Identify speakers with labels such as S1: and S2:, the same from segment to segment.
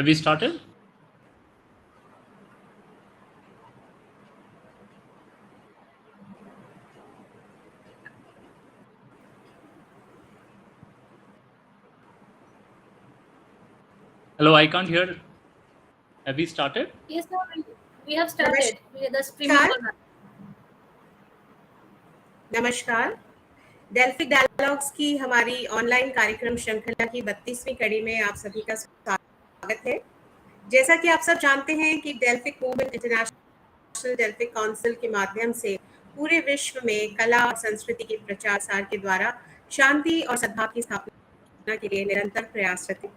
S1: Have we started? Hello, I can't hear. Have we started?
S2: Yes, sir, we have started. The streaming on.
S3: नमस्कार, Delphic dialogues की हमारी online कार्यक्रम श्रृंखला की 32वीं कड़ी में आप सभी का स्वागत है। जैसा कि आप सब जानते हैं कि Delphic movement international Delphic council के माध्यम से पूरे विश्व में कला और संस्कृति के प्रचार प्रसार के द्वारा शांति और सद्भाव की स्थापना के लिए निरंतर प्रयासरत है।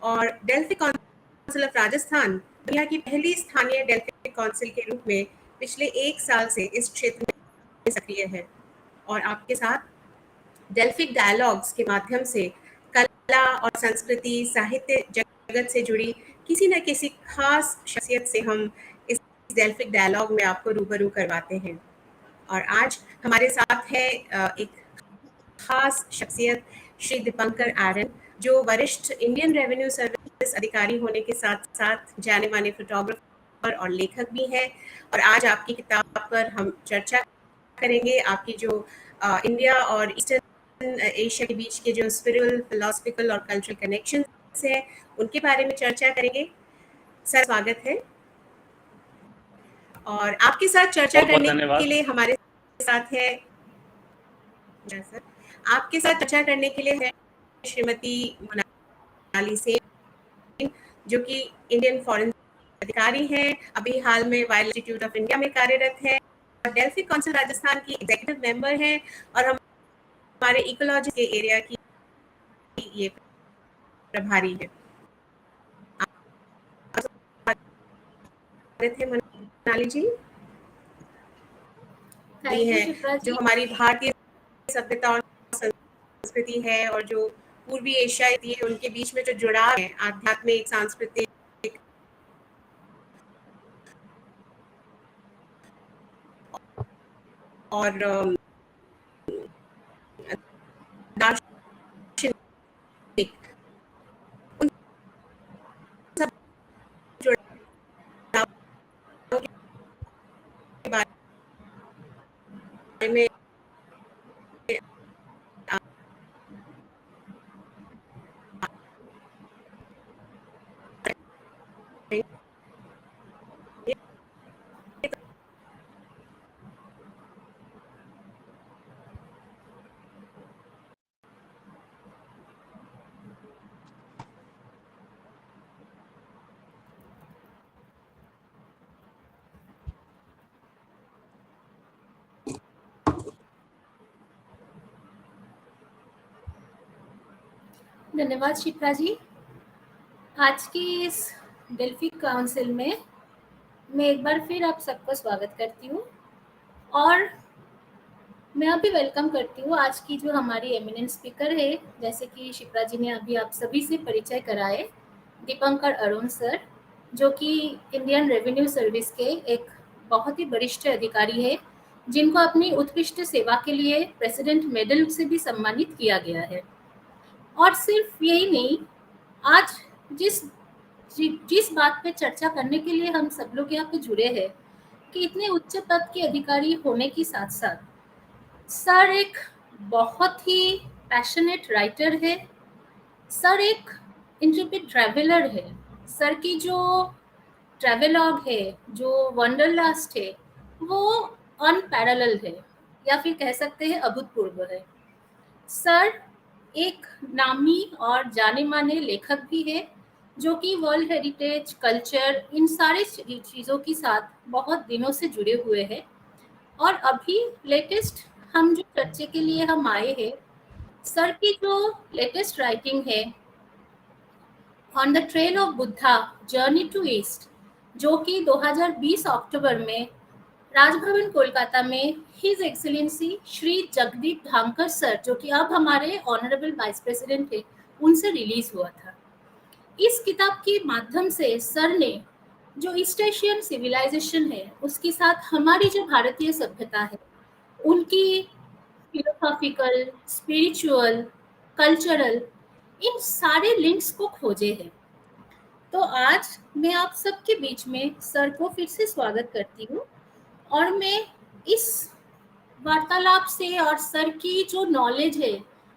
S3: और डेल्फिक काउंसिल ऑफ राजस्थान दुनिया की पहली स्थानीय डेल्फिक काउंसिल के रूप में पिछले 1 साल से इस क्षेत्र में सक्रिय है और आपके साथ डेल्फिक डायलॉग्स के माध्यम से कला और संस्कृति साहित्य जगत से जुड़ी किसी न किसी खास शख्सियत से हम इस डेल्फिक डायलॉग में आपको रूबरू करवाते हैं। और आज हमारे साथ है एक खास शख्सियत श्री दीपंकर आरन, जो वरिष्ठ इंडियन रेवेन्यू सर्विस अधिकारी होने के साथ साथ जाने माने फोटोग्राफर और लेखक भी हैं। और आज आपकी किताब पर हम चर्चा करेंगे। आपकी जो इंडिया और ईस्टर्न एशिया के बीच के जो स्पिरिचुअल, फिलोसफिकल और कल्चरल कनेक्शंस हैं उनके बारे में चर्चा करेंगे। सर, स्वागत है। और आपके साथ चर्चा करने के लिए हमारे साथ है सर, आपके साथ चर्चा करने के लिए है श्रीमती मोनाली सेन, जो कि इंडियन फॉरेन अधिकारी हैं, अभी हाल में वाइल्ड इंस्टीट्यूट ऑफ इंडिया में कार्यरत है, डेल्फिक काउंसिल राजस्थान की एग्जीक्यूटिव मेंबर हैं और हमारे इकोलॉजी के एरिया की ये प्रभारी है। मोनाली जी है, जो हमारी भारतीय सभ्यता और संस्कृति है और जो पूर्वी एशिया है उनके बीच में जो जुड़ाव है आध्यात्मिक, सांस्कृतिक और दार्शनिक, उन सब जुड़ाव के बारे में
S2: धन्यवाद शिप्रा जी। आज की इस डेल्फिक काउंसिल में मैं एक बार फिर आप सबका स्वागत करती हूँ और मैं अभी वेलकम करती हूँ आज की जो हमारी एमिनेंट स्पीकर है, जैसे कि शिप्रा जी ने अभी आप सभी से परिचय कराए, दीपंकर अरोन सर, जो कि इंडियन रेवेन्यू सर्विस के एक बहुत ही वरिष्ठ अधिकारी है, जिनको अपनी उत्कृष्ट सेवा के लिए प्रेसिडेंट मेडल से भी सम्मानित किया गया है। और सिर्फ यही नहीं, आज जिस बात पे चर्चा करने के लिए हम सब लोग यहाँ पे जुड़े हैं कि इतने उच्च पद के अधिकारी होने के साथ साथ सर एक बहुत ही पैशनेट राइटर है, सर एक इंट्रेपिड ट्रैवलर है। सर की जो ट्रैवलॉग है, जो वंडरलास्ट है, वो अनपैरेलल्ड है या फिर कह सकते हैं अभूतपूर्व है। सर एक नामी और जाने माने लेखक भी है, जो कि वर्ल्ड हेरिटेज, कल्चर, इन सारी चीज़ों के साथ बहुत दिनों से जुड़े हुए हैं। और अभी लेटेस्ट हम जो चर्चे के लिए हम आए हैं, सर की जो लेटेस्ट राइटिंग है on the trail of Buddha journey to east, जो कि 2020 अक्टूबर में राजभवन कोलकाता में his excellency Shri Jagdeep Dhankhar sir, जो कि अब हमारे ऑनरेबल वाइस प्रेसिडेंट थे, उनसे रिलीज हुआ था। इस किताब के माध्यम से सर ने जो ईस्ट एशियन सिविलाइजेशन है उसके साथ हमारी जो भारतीय सभ्यता है, उनकी फिलोसॉफिकल, स्पिरिचुअल, कल्चरल, इन सारे लिंक्स को खोजे हैं। तो आज मैं आप सबके बीच में सर को फिर से स्वागत करती हूँ और मैं इस वार्तालाप से और सर की जो नॉलेज है,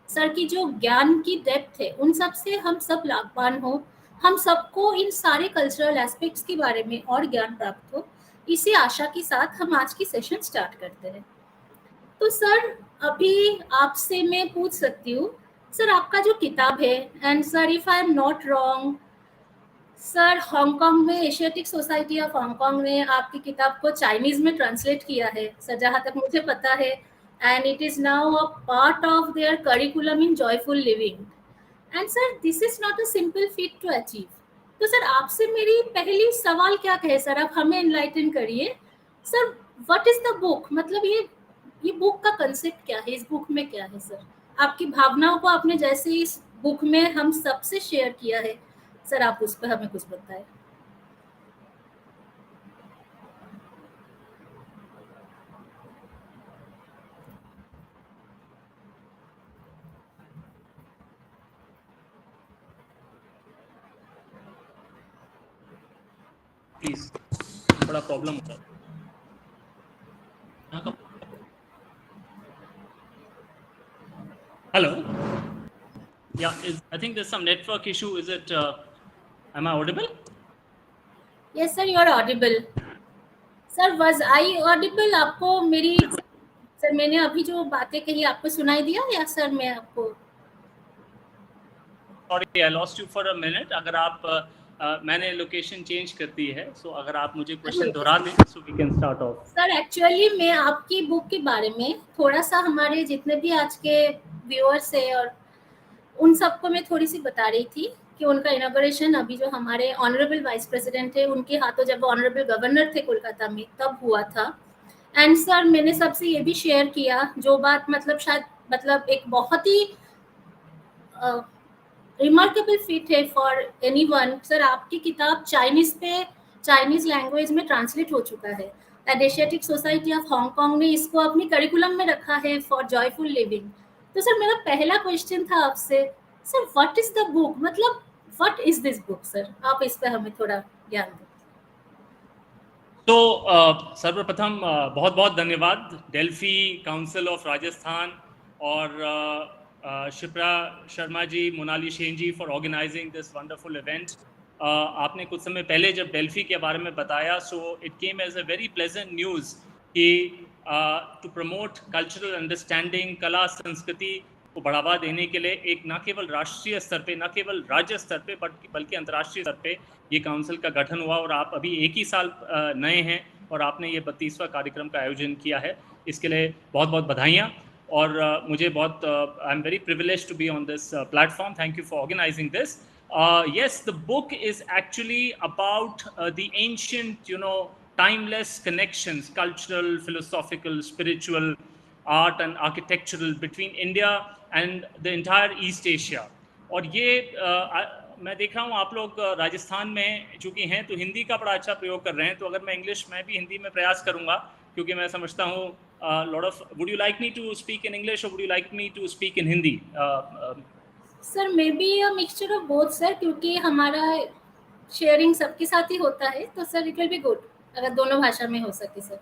S2: सर की जो ज्ञान की डेप्थ है, उन सब से हम सब लाभवान हो, हम सबको इन सारे कल्चरल एस्पेक्ट्स के बारे में और ज्ञान प्राप्त हो, इसी आशा के साथ हम आज की सेशन स्टार्ट करते हैं। तो सर, अभी आपसे मैं पूछ सकती हूँ, सर आपका जो किताब है, and sir if I am not wrong, sir Hong Kong में एशियाटिक सोसाइटी ऑफ हांगकांग ने आपकी किताब को चाइनीज में ट्रांसलेट किया है सर, जहाँ तक मुझे पता है, and it is now a part of their curriculum in joyful living, and sir this is not a simple feat to achieve. तो सर आपसे मेरी पहली सवाल क्या कहे सर, आप हमें एनलाइटन करिए sir, what is the book, मतलब ये बुक का कंसेप्ट क्या है, इस बुक में क्या है सर, आपकी भावनाओं को आपने जैसे इस बुक में हम सबसे शेयर किया है सर, आप उस पर हमें कुछ बताएं।
S1: प्लीज, बड़ा प्रॉब्लम होता है। Hello. Yeah, I think there's some network issue. Is it? Am I audible?
S2: Yes, sir, you are audible. Sir, was I audible? आपको मेरी सर, मैंने अभी जो बातें कही आपको सुनाई दिया या सर मैं आपको?
S1: Sorry, I lost you for a minute. अगर आप मैंने लोकेशन चेंज कर दी है, so अगर आप मुझे क्वेश्चन दोहरा दें, so we can start off.
S2: Sir actually मैं आपकी बुक के बारे में थोड़ा सा हमारे जितने भी आज के व्यूअर्स है और उन सबको मैं थोड़ी सी बता रही थी कि उनका इनॉग्रेशन अभी जो हमारे ऑनरेबल वाइस प्रेसिडेंट थे उनके हाथों, जब ऑनरेबल गवर्नर थे कोलकाता में, तब हुआ था। एंड सर मैंने सबसे ये भी शेयर किया जो बात, मतलब शायद मतलब एक बहुत ही रिमार्केबल फीट है फॉर एनीवन सर, आपकी किताब चाइनीज लैंग्वेज में ट्रांसलेट हो चुका है, and Asiatic society of Hong Kong ने इसको अपनी करिकुलम में रखा है फॉर जॉयफुल लिविंग। तो सर मेरा पहला क्वेश्चन था आपसे, sir what is the book, मतलब what is this book sir, आप इस पे हमें थोड़ा ज्ञान दें।
S1: तो सर्वप्रथम बहुत बहुत धन्यवाद डेल्फी काउंसिल ऑफ राजस्थान और Shipra Sharma ji, Monali Sen ji for organising this wonderful event. आपने कुछ समय पहले जब डेल्फी के बारे में बताया, so it came as a very pleasant news कि टू प्रमोट कल्चरल अंडरस्टैंडिंग, कला संस्कृति को बढ़ावा देने के लिए एक न केवल राष्ट्रीय स्तर पे, न केवल राज्य स्तर पे, बल्कि अंतर्राष्ट्रीय स्तर पे ये काउंसिल का गठन हुआ। और आप अभी एक ही साल नए हैं और आपने ये 32वां कार्यक्रम का आयोजन किया है, इसके लिए बहुत बहुत बधाइयाँ। और मुझे बहुत I am very privilege to be on this platform. Thank you for organising this. Yes, the book is actually about the ancient, timeless connections, cultural, philosophical, spiritual, art and architectural between India and the entire East Asia. और ये मैं देख रहा हूँ आप लोग राजस्थान में चूंकि हैं तो हिंदी का बड़ा अच्छा प्रयोग कर रहे हैं, तो अगर मैं भी हिंदी में प्रयास करूँगा, क्योंकि मैं समझता हूँ lot of, would you like me to speak in English or would you like me to speak in Hindi?
S2: Sir may be a mixture of both sir, क्योंकि हमारा शेयरिंग सबके साथ ही होता है, तो sir it will be good अगर दोनों भाषा में हो सके सर।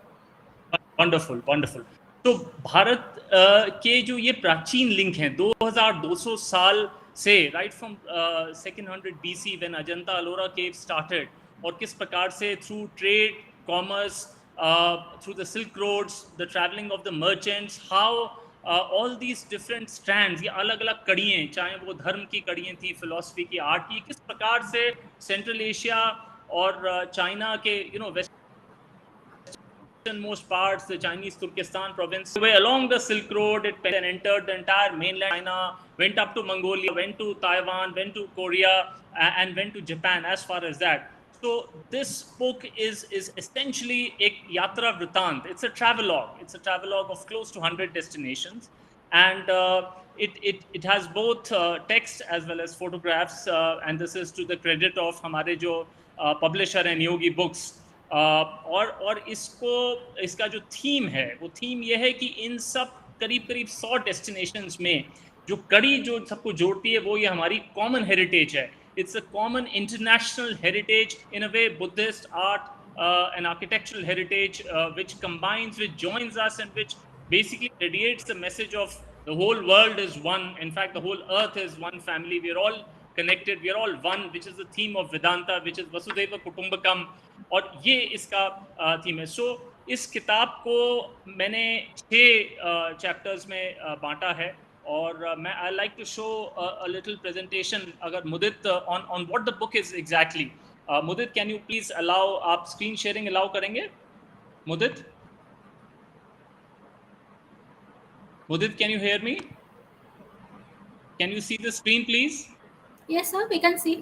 S1: Wonderful wonderful. तो भारत के जो ये प्राचीन लिंक हैं 2200 साल से, right from 200 BC when Ajanta Ellora cave started, और किस प्रकार से through trade, commerce, through the silk roads, the travelling of the merchants, how all these different strands, ये अलग अलग कड़ियाँ, चाहे वो धर्म की कड़ियाँ थी, फिलॉसफी की, आर्ट की, किस प्रकार से सेंट्रल एशिया और चाइना के most parts, the Chinese Turkestan province, way along the Silk Road, it entered the entire mainland China, went up to Mongolia, went to Taiwan, went to Korea, and went to Japan, as far as that. So this book is essentially a yatra vritant. It's a travelogue. It's a travelogue of close to 100 destinations, and it has both text as well as photographs, and this is to the credit of हमारे जो publisher and Yogi Books. और इसका जो theme है, वो theme ये है कि इन सब करीब 100 डेस्टिनेशंस में जो कड़ी जो सबको जोड़ती है, वो ये हमारी कॉमन हेरिटेज है। It's a common international heritage, in a way, Buddhist art and architectural heritage, which combines, which joins us, and which basically radiates the message of the whole world is one. In fact, the whole earth is one family. We are all connected. We are all one, which is the theme of Vedanta, which is Vasudhaiva Kutumbakam. और ये इसका theme है. सो इस किताब को मैंने 6 chapters में बांटा है. और मैं I like to show a little presentation. अगर Mudit on what the book is exactly. Mudit, can you please allow, आप स्क्रीन शेयरिंग अलाउ करेंगे? Mudit, can you hear me? Can you see the screen, please?
S2: Yes, sir, we can see.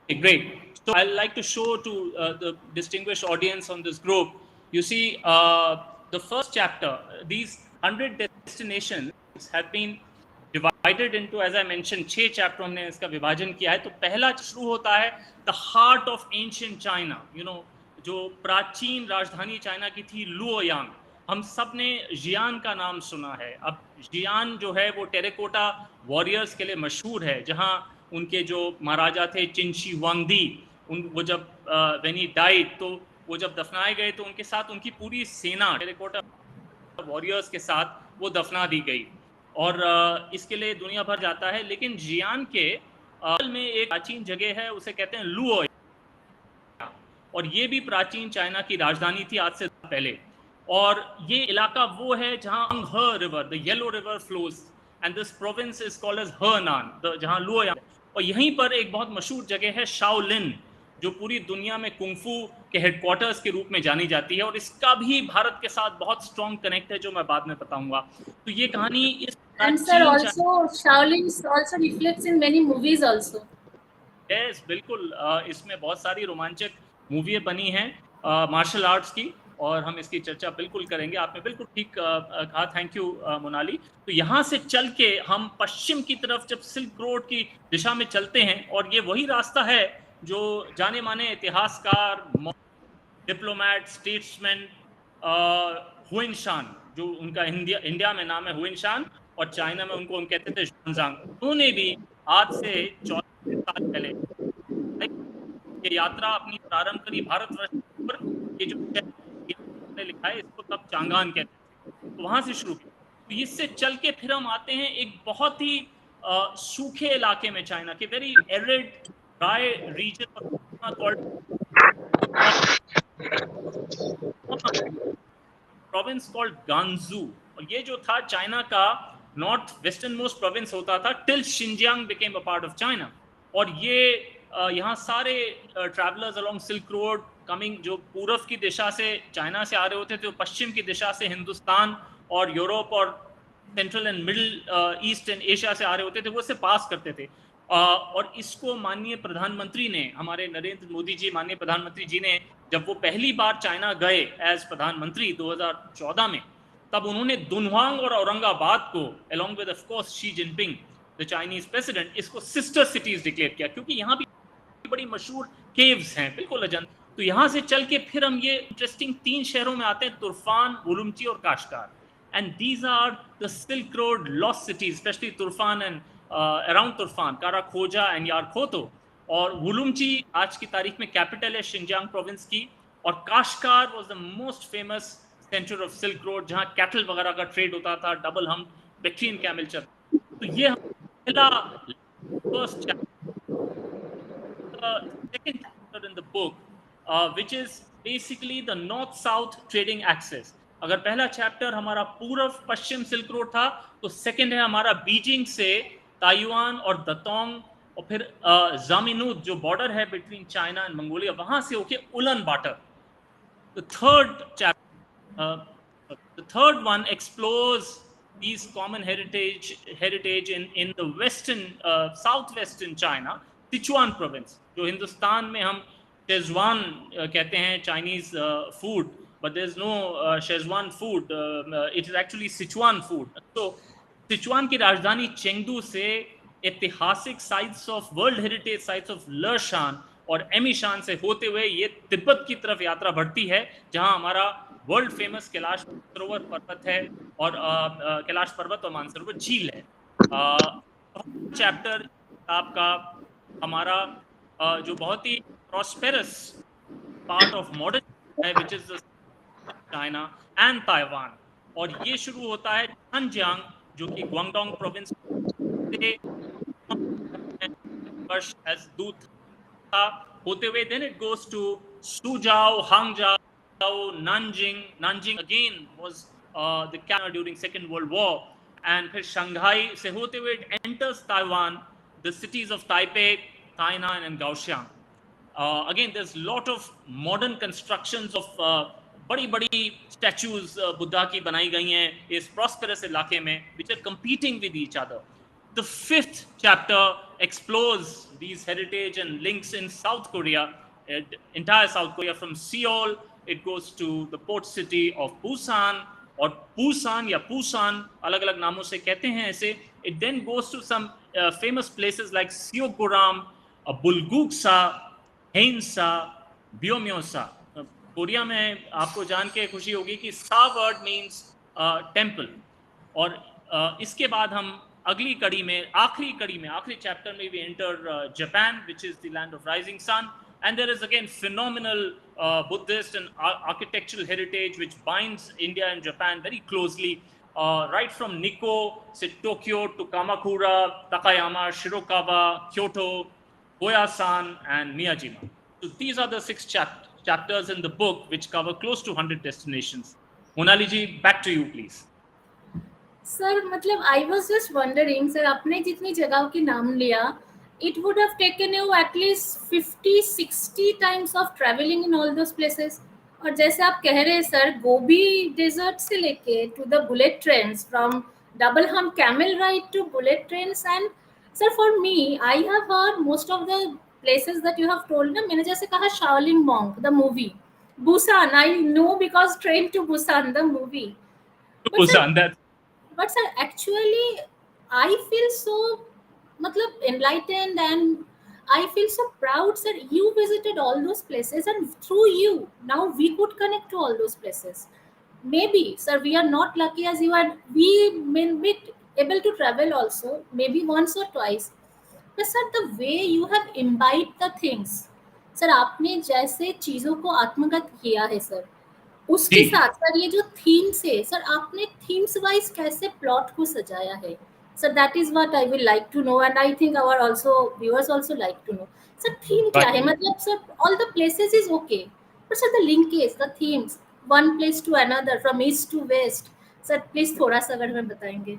S1: Okay, great. So I'd like to show to the distinguished audience on this group. You see, the first chapter, these 100 destinations have been divided into, as I mentioned, 6 chapter हमने इसका विभाजन किया है. तो पहला शुरू होता है the heart of ancient China. You know, जो प्राचीन राजधानी चाइना की थी, लुओयांग. हम सब ने जियान का नाम सुना है. अब जियान जो है वो टेराकोटा वॉरियर्स के लिए मशहूर है, जहाँ उनके जो महाराजा थे चिनशी वांगदी, वो जब व्हेन ही डाइड, तो वो जब दफनाए गए तो उनके साथ उनकी पूरी सेना टेराकोटा वॉरियर्स के साथ वो दफना दी गई. और इसके लिए दुनिया भर जाता है. लेकिन जियान के में एक प्राचीन जगह है, उसे कहते हैं लुओ, और ये भी प्राचीन चाइना की राजधानी थी आज से पहले. और ये इलाका वो है जहाँ ह river, the yellow river flows, and this province is called as Henan, जहाँ लुओयांग. और यहीं पर एक बहुत मशहूर जगह है शाओलिन, जो पूरी दुनिया में कुंफू के हेडक्वार्टर्स के रूप में जानी जाती है. और इसका भी भारत के साथ बहुत स्ट्रॉन्ग कनेक्ट है, जो मैं बाद में बताऊंगा. तो ये कहानी इस
S2: And sir, also Shaolin also reflects in many movies also.
S1: Yes, बिल्कुल. इसमें बहुत सारी रोमांचक मूवी बनी हैं मार्शल आर्ट्स की, और हम इसकी चर्चा बिल्कुल करेंगे. आपने बिल्कुल ठीक कहा. Thank you Monali. तो यहाँ से चल के हम पश्चिम की तरफ जब सिल्क रोड की दिशा में चलते हैं, और ये वही रास्ता है जो जाने माने इतिहासकार, डिप्लोमैट, स्टेट्समैन हुइनशान, जो उनका इंडिया में नाम है हुइनशान, और चाइना में उनको हम कहते थे शुआनजांग, उन्होंने भी आज से 14 साल पहले ये यात्रा अपनी प्रारंभ करी भारतवर्ष पर. ये जो लिखा है इसको तब चांगान कहते थे, तो वहां से शुरू किया. तो इससे चल के फिर हम आते हैं एक बहुत ही सूखे इलाके में, चाइना के very arid dry region called province called Gansu. और ये जो था चाइना का नॉर्थ वेस्टर्न मोस्ट प्रोविंस होता था till Xinjiang became a part of China. और ये यहाँ सारे travellers along silk road coming, जो पूर्व की दिशा से चाइना से आ रहे होते थे, पश्चिम की दिशा से हिंदुस्तान और यूरोप और central and middle east and Asia से आ रहे होते थे, वो इससे पास करते थे. और इसको माननीय प्रधानमंत्री ने, हमारे नरेंद्र मोदी जी, माननीय प्रधानमंत्री जी ने, जब वो पहली बार चाइना गए एज प्रधानमंत्री 2014 में, तब उन्होंने दुनहुआंग और औरंगाबाद को along with of course Xi Jinping the Chinese president, इसको सिस्टर सिटीज डिक्लेयर किया, क्योंकि यहाँ भी बड़ी मशहूर केव्स हैं, बिल्कुल अजंता. तो यहाँ से चल के फिर हम ये इंटरेस्टिंग 3 शहरों में आते हैं, तुर्फान, उलुमची और Kashgar. And these are the silk road lost cities, specially Turfan and around Turfan, Karakhoja and Yarkhoto. और उलुमची आज की तारीख में कैपिटल है शिनजियांग प्रोविंस की. और Kashgar was the most famous centre of silk road, जहाँ कैटल वगैरह का ट्रेड होता था, डबल हम बैक्टीरियन कैमल चल. तो ये पहला first chapter, second chapter in the book, which is basically the north-south trading axis. अगर पहला चैप्टर हमारा पूर्व पश्चिम सिल्क रोड था, तो सेकंड है हमारा बीजिंग से ताइवान और दतोंग, और फिर जामिनूद जो बॉर्डर है बिटवीन चाइना एंड मंगोलिया, वहां से होके उलन water. The third one explores these common heritage in the western southwestern China, Sichuan province, जो हिंदुस्तान में हम शेजवान कहते हैं, Chinese food, but there is no Szechuan food. It is actually Sichuan food. So Sichuan की राजधानी Chengdu से ऐतिहासिक sites of world heritage sites of Leshan और एमिशान से होते हुए ये तिब्बत की तरफ यात्रा बढ़ती है, जहां हमारा वर्ल्ड फेमस कैलाश सरोवर पर्वत है, और कैलाश पर्वत और मानसरोवर झील है. चैप्टर आपका हमारा जो बहुत ही प्रॉस्पेरस पार्ट ऑफ मॉडर्न है, which is China and Taiwan, और ये शुरू होता है झंजियांग जो कि ग्वांगडोंग प्रोविंस से वर्ष एज दूत था होते हुए, then it goes to Suzhou, Hangzhou, Nanjing again was the capital during second world war, and फिर शंघाई से होते हुए it enters Taiwan, the cities of Taipei, Tainan and Kaohsiung. Again, there's a lot of modern constructions of बड़ी बड़ी statues Buddha की बनाई गई हैं इस prosperous इलाके में, which are competing with each other. The fifth chapter explores these heritage and links in South Korea, entire South Korea, from Seoul it goes to the port city of Busan, और Busan या Busan अलग अलग नामों से कहते हैं ऐसे. It then goes to some famous places like Seoguram, Bulguksa, Haeinsa, Beomeosa. Korea में आपको जान के खुशी होगी कि सा वर्ड मीन्स टेम्पल. और इसके बाद हम अगली कड़ी में, आखिरी चैप्टर में we enter Japan, which is the land of rising sun, and there is again phenomenal Buddhist and architectural heritage which binds India and Japan very closely, right from Nikko, Tokyo, to Kamakura, Takayama, Shirokawa, Kyoto, Oyasan and Miyajima. So these are the 6 chapters in the book which cover close to 100 destinations. Monali ji, back to you please.
S2: Sir मतलब I was just wondering sir, आपने जितनी जगहों के नाम लिया, it would have taken you at least 50-60 times of traveling in all those places. और जैसे आप कह रहे हैं सर, गोबी डेजर्ट से लेके to the bullet trains, from double hump camel ride to bullet trains. And sir for me, I have heard most of the places that you have told ना. मैंने जैसे कहा Shaolin monk the movie, Busan I know because train to Busan the movie. But sir, actually I feel so matlab enlightened, and I feel so proud sir, you visited all those places, and through you now we could connect to all those places. Maybe sir we are not lucky as you are, we may be able to travel also maybe once or twice, but sir the way you have imbibed the things, sir आपने जैसे चीजों को आत्मगत किया है sir, उसके साथ sir ये जो थीम्स है सर, आपने थीम्स वाइज कैसे प्लॉट को सजाया है sir, that is what I will like to know, and I think our also viewers also like to know sir theme क्या है. मतलब sir all the places is okay, but sir the linkage, the themes, one place to another, from east to west, sir please थोड़ा सा अगर हमें बताएंगे.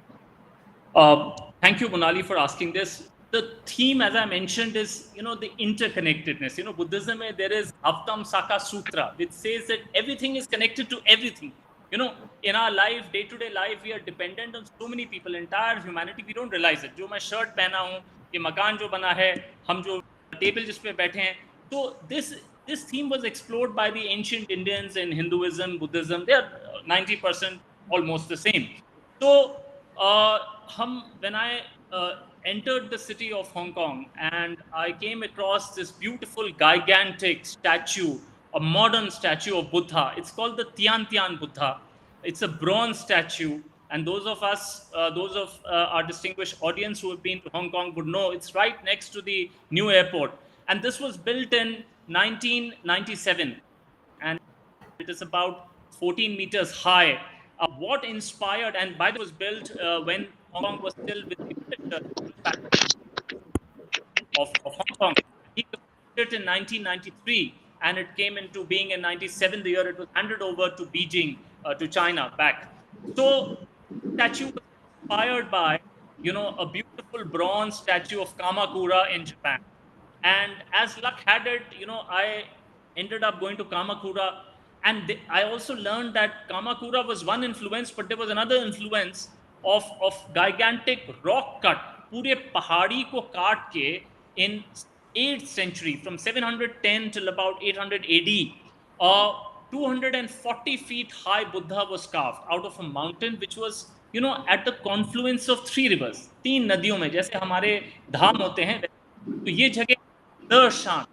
S1: Thank you Monali for asking this. The theme, as I mentioned, is the interconnectedness. Buddhism, there is Haftam Saka Sutra, which says that everything is connected to everything. In our life, day-to-day life, we are dependent on so many people, entire humanity. We don't realize it. जो मैं shirt पहना हूँ, ये मकान जो बना है, हम जो टेबल जिस पे बैठे हैं, तो this theme was explored by the ancient Indians in Hinduism, Buddhism. They are 90% almost the same. So when I entered the city of Hong Kong, and I came across this beautiful gigantic statue, a modern statue of Buddha. It's called the Tian Tian Buddha. It's a bronze statue, and those of our distinguished audience who have been to Hong Kong would know it's right next to the new airport. And this was built in 1997, and it is about 14 meters high. What inspired, and by the way, it was built when Hong Kong was still with the of Hong Kong. He completed it in 1993, and it came into being in 97, the year it was handed over to Beijing, to China back. So the statue was inspired by, a beautiful bronze statue of Kamakura in Japan. And as luck had it, I ended up going to Kamakura, and I also learned that Kamakura was one influence, but there was another influence of gigantic rock cut, पूरे पहाड़ी को काट के in 8th century, from 710 till about 800 AD, 240 feet high Buddha was carved out of a mountain which was, at the confluence of 3 rivers, 3 नदियों में, जैसे हमारे धाम होते हैं, तो ये जगह दर्शान,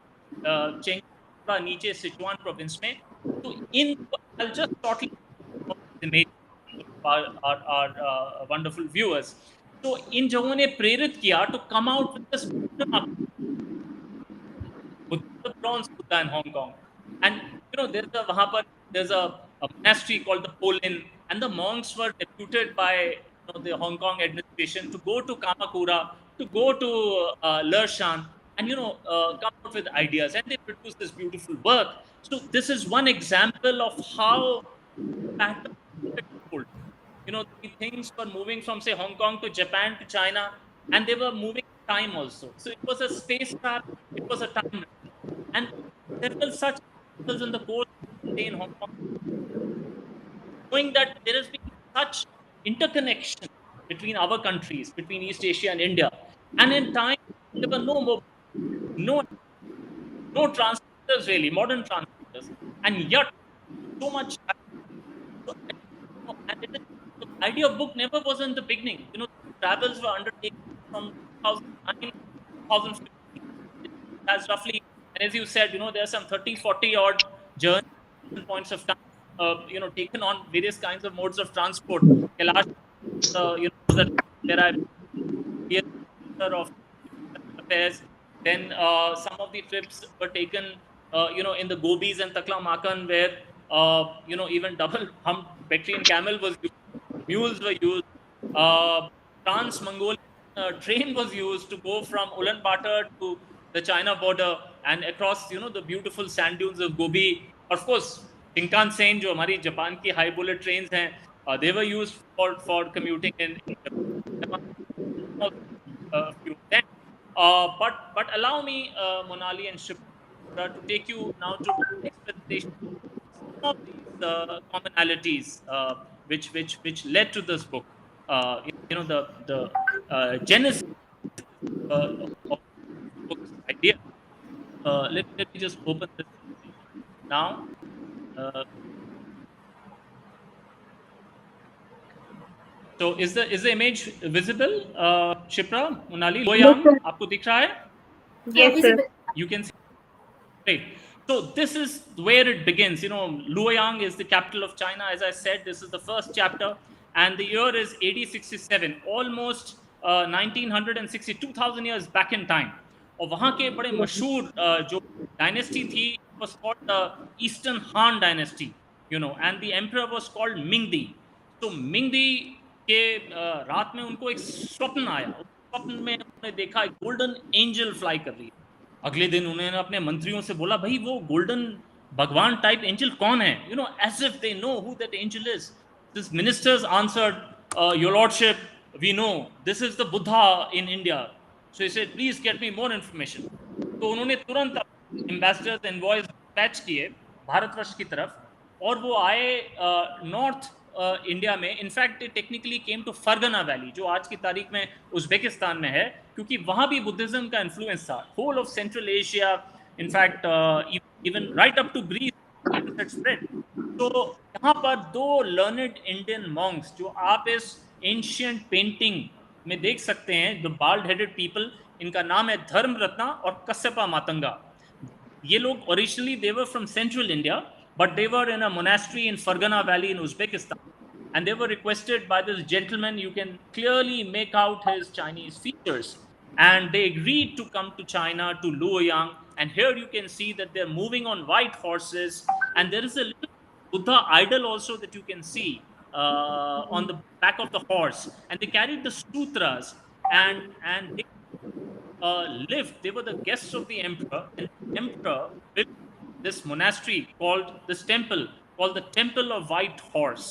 S1: चेंगड़ा नीचे सिचुआन प्रोविंस में. तो I'll just shortly image our wonderful viewers. तो इन जगहों ने प्रेरित किया to come out with this bronze Buddha in Hong Kong. And there's a monastery called the Polin, and the monks were deputed by the Hong Kong administration to go to Kamakura, to go to Lershan, and come up with ideas, and they produce this beautiful work. So this is one example of how patterns unfold. The things were moving from, say, Hong Kong to Japan to China, and they were moving time also. So it was a space trap, it was a time. And several such articles in the course in Hong Kong, showing that there has been such interconnection between our countries, between East Asia and India. And in time, there were no translators really, modern translators. And yet, so much. And the idea of book never was in the beginning. Travels were undertaken from 2009 2015. That's roughly, and as you said, there are some 30, 40 odd journey points of time, taken on various kinds of modes of transport. Kailash, that there are of affairs. Then some of the trips were taken, in the Gobis and Takla Makan, where even double hump Bactrian camel was used, mules were used, Trans-Mongolian train was used to go from Ulaanbaatar to the China border and across, the beautiful sand dunes of Gobi. Of course, Shinkansen, जो हमारी Japan की high bullet trains हैं, they were used for commuting in Japan. But allow me, Monali and Shipra, to take you now to the next presentation. Some of these commonalities which led to this book, the genesis of the book's idea. Let me just open this now. So is the image visible, Shipra, Monali? Luoyang, आपको दिख रहा है?
S2: Yes, sir.
S1: You can see. Great. So this is where it begins. Luoyang is the capital of China. As I said, this is the first chapter, and the year is AD 67, almost 1960, 2000 years back in time. और वहाँ के बड़े मशहूर जो dynasty थी was called the Eastern Han Dynasty, and the emperor was called Mingdi. So Mingdi के रात में उनको एक स्वप्न आया. स्वप्न में उन्होंने देखा एक गोल्डन एंजल फ्लाई कर रही है. अगले दिन उन्होंने अपने मंत्रियों से बोला, भाई वो गोल्डन भगवान टाइप एंजल कौन है? As if they know who that angel is. These ministers answered, your lordship, we know this is the Buddha in India. So he said, please get me more information. तो उन्होंने तुरंत ambassadors envoys dispatch किए भारतवर्ष की तरफ, और वो आए north India में. In fact it technically came to Fergana valley, जो आज की तारीख में उज्बेकिस्तान में है, क्योंकि वहाँ भी बुद्धिज्म का इन्फ्लुएंस था. Whole of central Asia, in fact even right up to Greece it spread. तो यहाँ पर दो लर्नेड इंडियन मॉन्क्स जो आप इस एंशिएंट पेंटिंग में देख सकते हैं, द बाल्ड हेडेड पीपल, इनका नाम है धर्म रत्ना और कश्यपा मातंगा. ये लोग originally they were from central India, but they were in a monastery in Fargana Valley in Uzbekistan, and they were requested by this gentleman. You can clearly make out his Chinese features, and they agreed to come to China, to Luoyang, and here you can see that they're moving on white horses, and there is a little Buddha idol also that you can see on the back of the horse, and they carried the sutras, and they lived. They were the guests of the emperor, and the emperor built this monastery called this temple called the Temple of White Horse,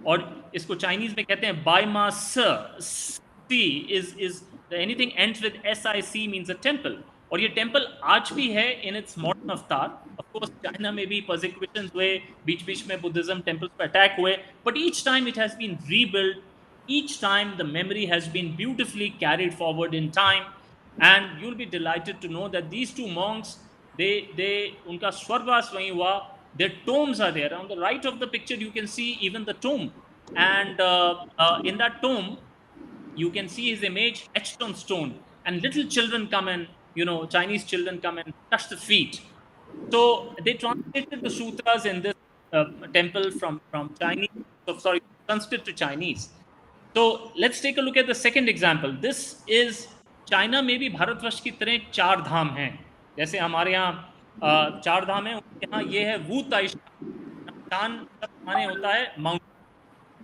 S1: और इसको Chinese में कहते हैं बाइमा सी is anything ends with SIC means a temple, और ये temple आज भी है in its modern avatar. Of course China में भी persecutions हुए, बीच में बुद्धिज्म टेम्पल्स पर अटैक हुए, but each time it has been rebuilt, each time the memory has been beautifully carried forward in time, and you'll be delighted to know that these two monks, they उनका स्वर्गवास वहीं हुआ. Their tombs are there. On the right of the picture you can see even the tomb, and in that tomb you can see his image etched on stone, and little children come and Chinese children come and touch the feet. So they translated the sutras in this temple from Chinese, Sanskrit to Chinese. So let's take a look at the second example. This is China में भी भारतवर्ष की तरह 4 धाम हैं. जैसे हमारे यहाँ 4 धाम हैं, यहाँ ये है वू ताइशान माने होता है mount.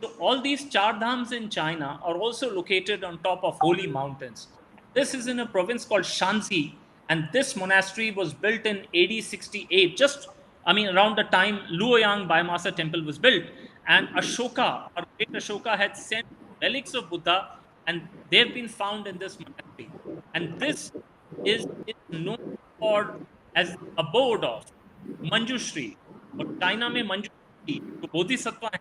S1: So all these 4 dhams in China are also located on top of holy mountains. This is in a province called Shanxi, and this monastery was built in AD 68, around the time Luoyang Biomass Temple was built. And Ashoka, or great Ashoka, had sent relics of Buddha, and they've been found in this monastery. And this is known for as abode of Manjushri. और China में मंजूश्री जो बोधिसत्व हैं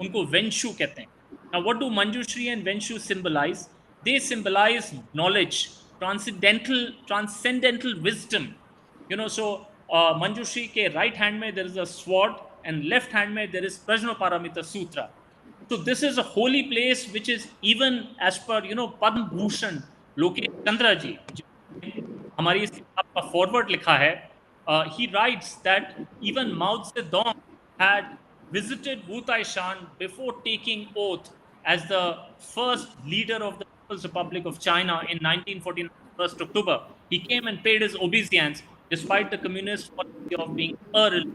S1: उनको वेंशु कहते हैं. Now what do Manjushri and Venshu symbolize? They symbolize knowledge, transcendental wisdom. So Manjushri ke right hand mein there is a sword and left hand mein there is Prajnaparamita Sutra. So this is a holy place which is even as per Padma Bhushan Lokesh Chandra ji हमारी इस किताब का forward लिखा है. He writes that even Mao Zedong had visited Wu Taishan before taking oath as the first leader of the People's Republic of China in 1949, 1st October. He came and paid his obeisance despite the communist policy of being irreligious.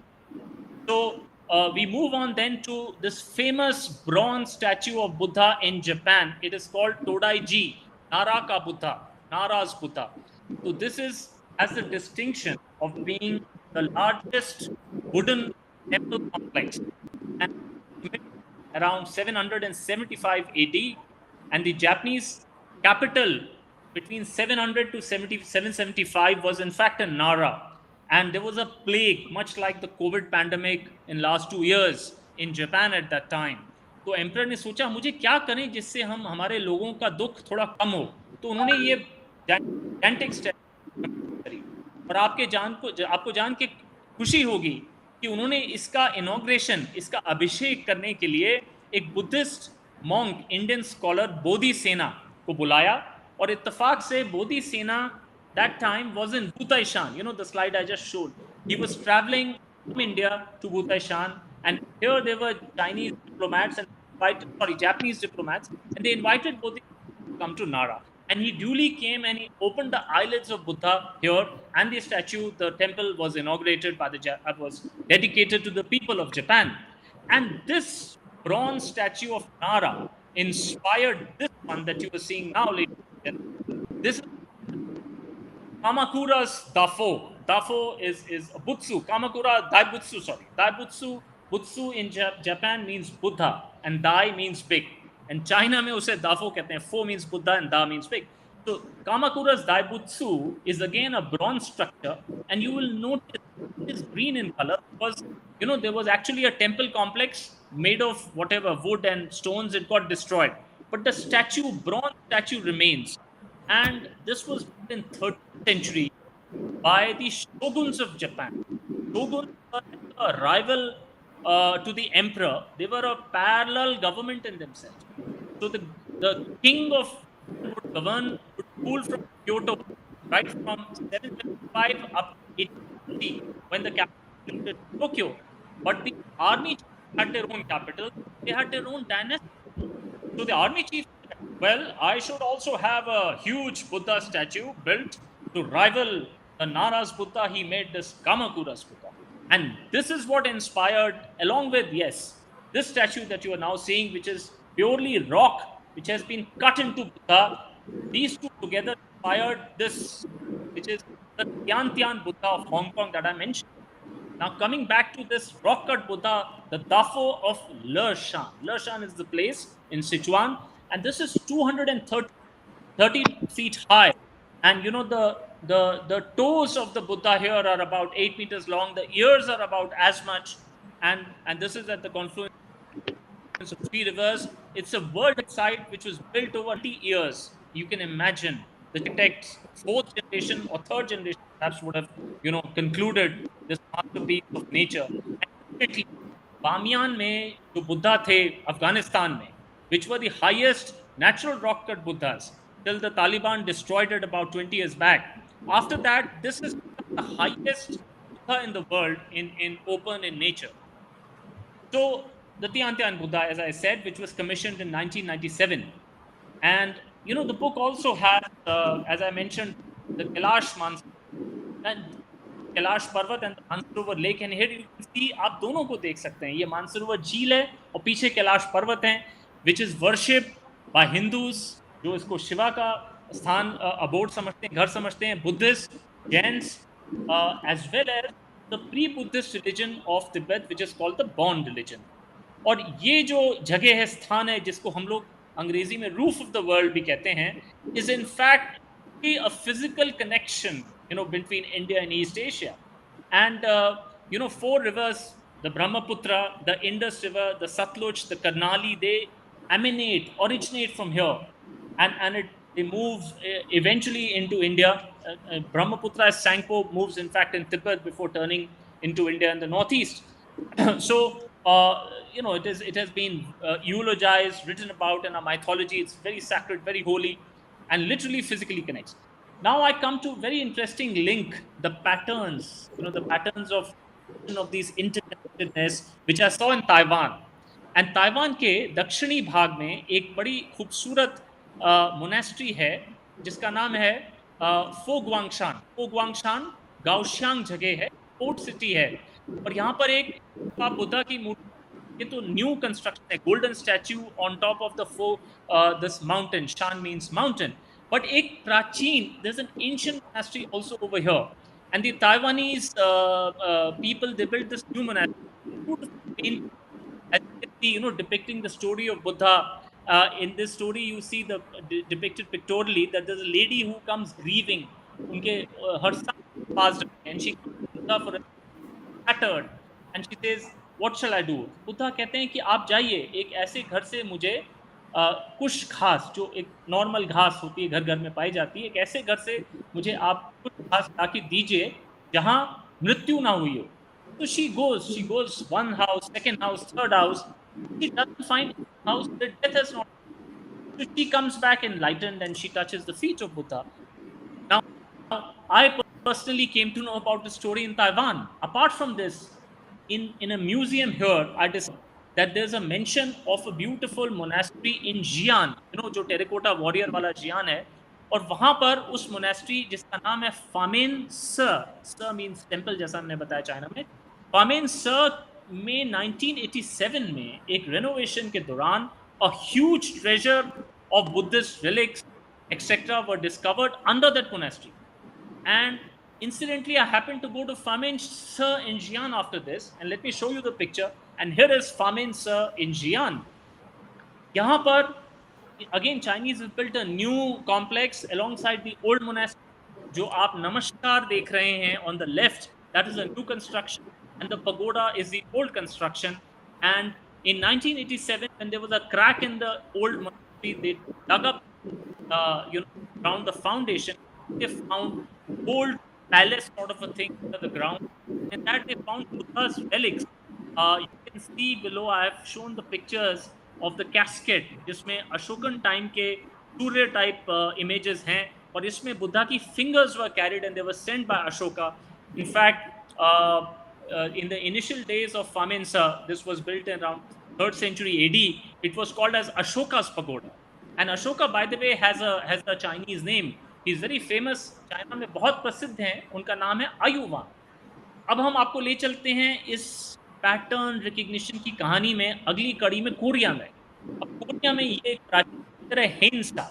S1: So we move on then to this famous bronze statue of Buddha in Japan. It is called Todaiji, Nara ka Buddha, Nara's Buddha. So this is has the distinction of being the largest wooden temple complex, and around 775 AD, and the Japanese capital between 700 to 775 was in fact in Nara. And there was a plague, much like the COVID pandemic in last 2 years in Japan at that time. तो emperor ने सोचा मुझे क्या करें जिससे हम हमारे लोगों का दुख थोड़ा कम हो. तो उन्होंने ये gigantic और आपको जान के खुशी होगी कि उन्होंने इसका इनॉग्रेशन, इसका अभिषेक करने के लिए एक बुद्धिस्ट मॉन्क, इंडियन स्कॉलर बोधि सेना को बुलाया. और इत्तेफाक से बोधि सेना that time was in Wu Taishan, the slide I just showed. He was traveling from India to Wu Taishan, and here there were Japanese diplomats, and they invited Bodhi to come to Nara. And he duly came and he opened the eyelids of Buddha here, and the statue, the temple was inaugurated was dedicated to the people of Japan. And this bronze statue of Nara inspired this one that you are seeing now, ladies and gentlemen. This is Kamakura's Dafo. Dafo is a Butsu. Kamakura Daibutsu, sorry. Daibutsu, Butsu in Japan means Buddha, and Dai means big. And China mein use Dafo kehte hain. Fo means Buddha and Da means big. So Kamakura's Daibutsu is again a bronze structure, and you will notice it is green in color because there was actually a temple complex made of whatever wood and stones. It got destroyed, but the statue, bronze statue, remains. And this was in 13th century by the shoguns of Japan. Shoguns were a rival to the emperor. They were a parallel government in themselves. So the king of would govern, would rule from Kyoto, right from 775 up to 850 when the capital was in Tokyo. But the army chiefs had their own capital. They had their own dynasty. So the army chief said, well, I should also have a huge Buddha statue built to rival the Nara's Buddha. He made this Kamakura's Buddha. And this is what inspired, along with, yes, this statue that you are now seeing, which is purely rock, which has been cut into Buddha. These two together inspired this, which is the Tian Buddha of Hong Kong that I mentioned. Now coming back to this rock-cut Buddha, the Dafo of Leshan. Leshan is the place in Sichuan, and this is 230 feet high. And the toes of the Buddha here are about 8 meters long. The ears are about as much, and this is at the confluence of 3 rivers. It's a world site which was built over 20 years. You can imagine the architects, 4th generation or 3rd generation perhaps would have concluded this masterpiece of nature. And Bamiyan mein jo Buddha the Afghanistan mein, which were the highest natural rock cut Buddhas till the Taliban destroyed it about 20 years back. After that, this is the highest Buddha in the world in open in nature. So the Tiantian Buddha, as I said, which was commissioned in 1997. And the book also has, as I mentioned, the Kailash and Kailash पर्वत and Mansarovar lake, and here you can see, आप दोनों को देख सकते हैं, ये मानसरोवर झील है और पीछे कैलाश पर्वत है, which is worship bye Hindus, जो इसको शिवा का स्थान अबोर्ड समझते हैं, घर समझते हैं, Buddhist, Jains, as well as the pre Buddhist religion of Tibet which is called the Bon religion. और ये जो जगह है, स्थान है, जिसको हम लोग अंग्रेजी में रूफ ऑफ द वर्ल्ड भी कहते हैं, is in fact a physical connection between India and East Asia. And 4 rivers, the Brahmaputra, the Indus River, the Satluj, the Karnali, they originate from here, and they move eventually into India. Brahmaputra as Sangpo moves in fact in Tibet before turning into India in the northeast. So it has been eulogized, written about in our mythology. It's very sacred, very holy, and literally physically connects. Now I come to a very interesting link, the patterns, the patterns of these interconnectedness, which I saw in Taiwan. And Taiwan के दक्षिणी भाग में एक बड़ी खूबसूरत monastery है, जिसका नाम है फो गुआंगशान. फो गुआंगशान गाओशियांग जगह है, पोर्ट सिटी है, और यहाँ पर एक बुद्धा की मूर्ति, ये तो न्यू कंस्ट्रक्शन है, golden statue on top of the this mountain. शान मीन्स माउंटेन. But एक प्राचीन, there's an ancient monastery also over here, and the Taiwanese people, they built this new monastery, as you can see, depicting the story of Buddha. In this story, you see depicted pictorially that there's a lady who comes grieving. Unke her son passed away, and she comes to Buddha for a shattered, and she says, "What shall I do?" Buddha कहते हैं कि आप जाइए, एक ऐसे घर से मुझे कुछ घास, जो एक नॉर्मल घास होती है, घर घर में पाई जाती है, एक ऐसे घर से मुझे आप कुछ घास लाके दीजिए जहां मृत्यु ना हुई हो. So she goes one house, second house, third house. She doesn't find house that death has not. So she comes back enlightened, and she touches the feet of Buddha. Now, I personally came to know about the story in Taiwan. Apart from this, in a museum here, I discovered that there's a mention of a beautiful monastery in Xi'an, जो terracotta warrior वाला Xi'an है, और वहां पर उस monastery जिसका नाम है फामेन स मीन्स टेम्पल, जैसा हमने बताया चाइना में, फामेन स में 1987 में एक रेनोवेशन के दौरान a huge treasure of Buddhist relics etc. were discovered under that monastery. And incidentally, I happened to go to Famen Sir in Xi'an after this, and let me show you the picture. And here is Famen Sir in Xi'an. यहाँ पर again Chinese have built a new complex alongside the old monastery. जो आप नमस्कार देख रहे हैं on the left, that is a new construction, and the pagoda is the old construction. And in 1987, when there was a crack in the old monastery, they dug up, around the foundation. They found old palace sort of a thing under the ground, and that they found Buddha's relics. You can see below, I have shown the pictures of the casket, जिसमें Ashokan time के सूर्य type images हैं, और इसमें बुद्धा की fingers were carried and they were sent by Ashoka. In fact, in the initial days of Famen-sa, this was built in around 3rd century AD. It was called as Ashoka's pagoda. And Ashoka, by the way, has a Chinese name. He is very famous. China में बहुत प्रसिद्ध हैं. उनका नाम है आयुवान. अब हम आपको ले चलते हैं इस पैटर्न रिकग्निशन की कहानी में, अगली कड़ी में कोरिया में. अब कोरिया में ये एक प्राचीन है हिंसा,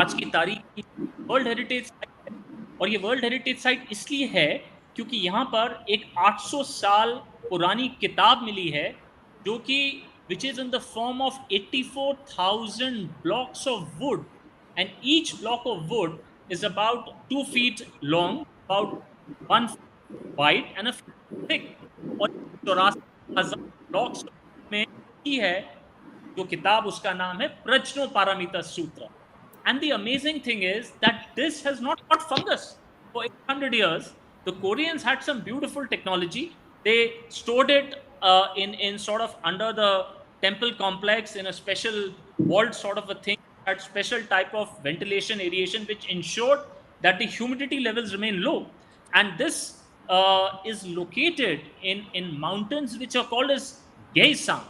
S1: आज की तारीख की वर्ल्ड हेरिटेज साइट है. और ये वर्ल्ड हेरिटेज साइट इसलिए है क्योंकि यहाँ पर एक 800 साल पुरानी किताब मिली है, जो कि which is in the form of 84,000 blocks of wood, and each block of wood is about 2 feet long, about 1 foot wide and a foot thick. और 84,000 blocks में ही है जो किताब, उसका नाम है प्रज्ञोपारमिता सूत्र. And the amazing thing is that this has not got fungus for 800 years. The Koreans had some beautiful technology. They stored it in sort of under the temple complex in a special vault sort of a thing, had special type of ventilation aeration which ensured that the humidity levels remain low. And this is located in mountains which are called as Gyeongsang.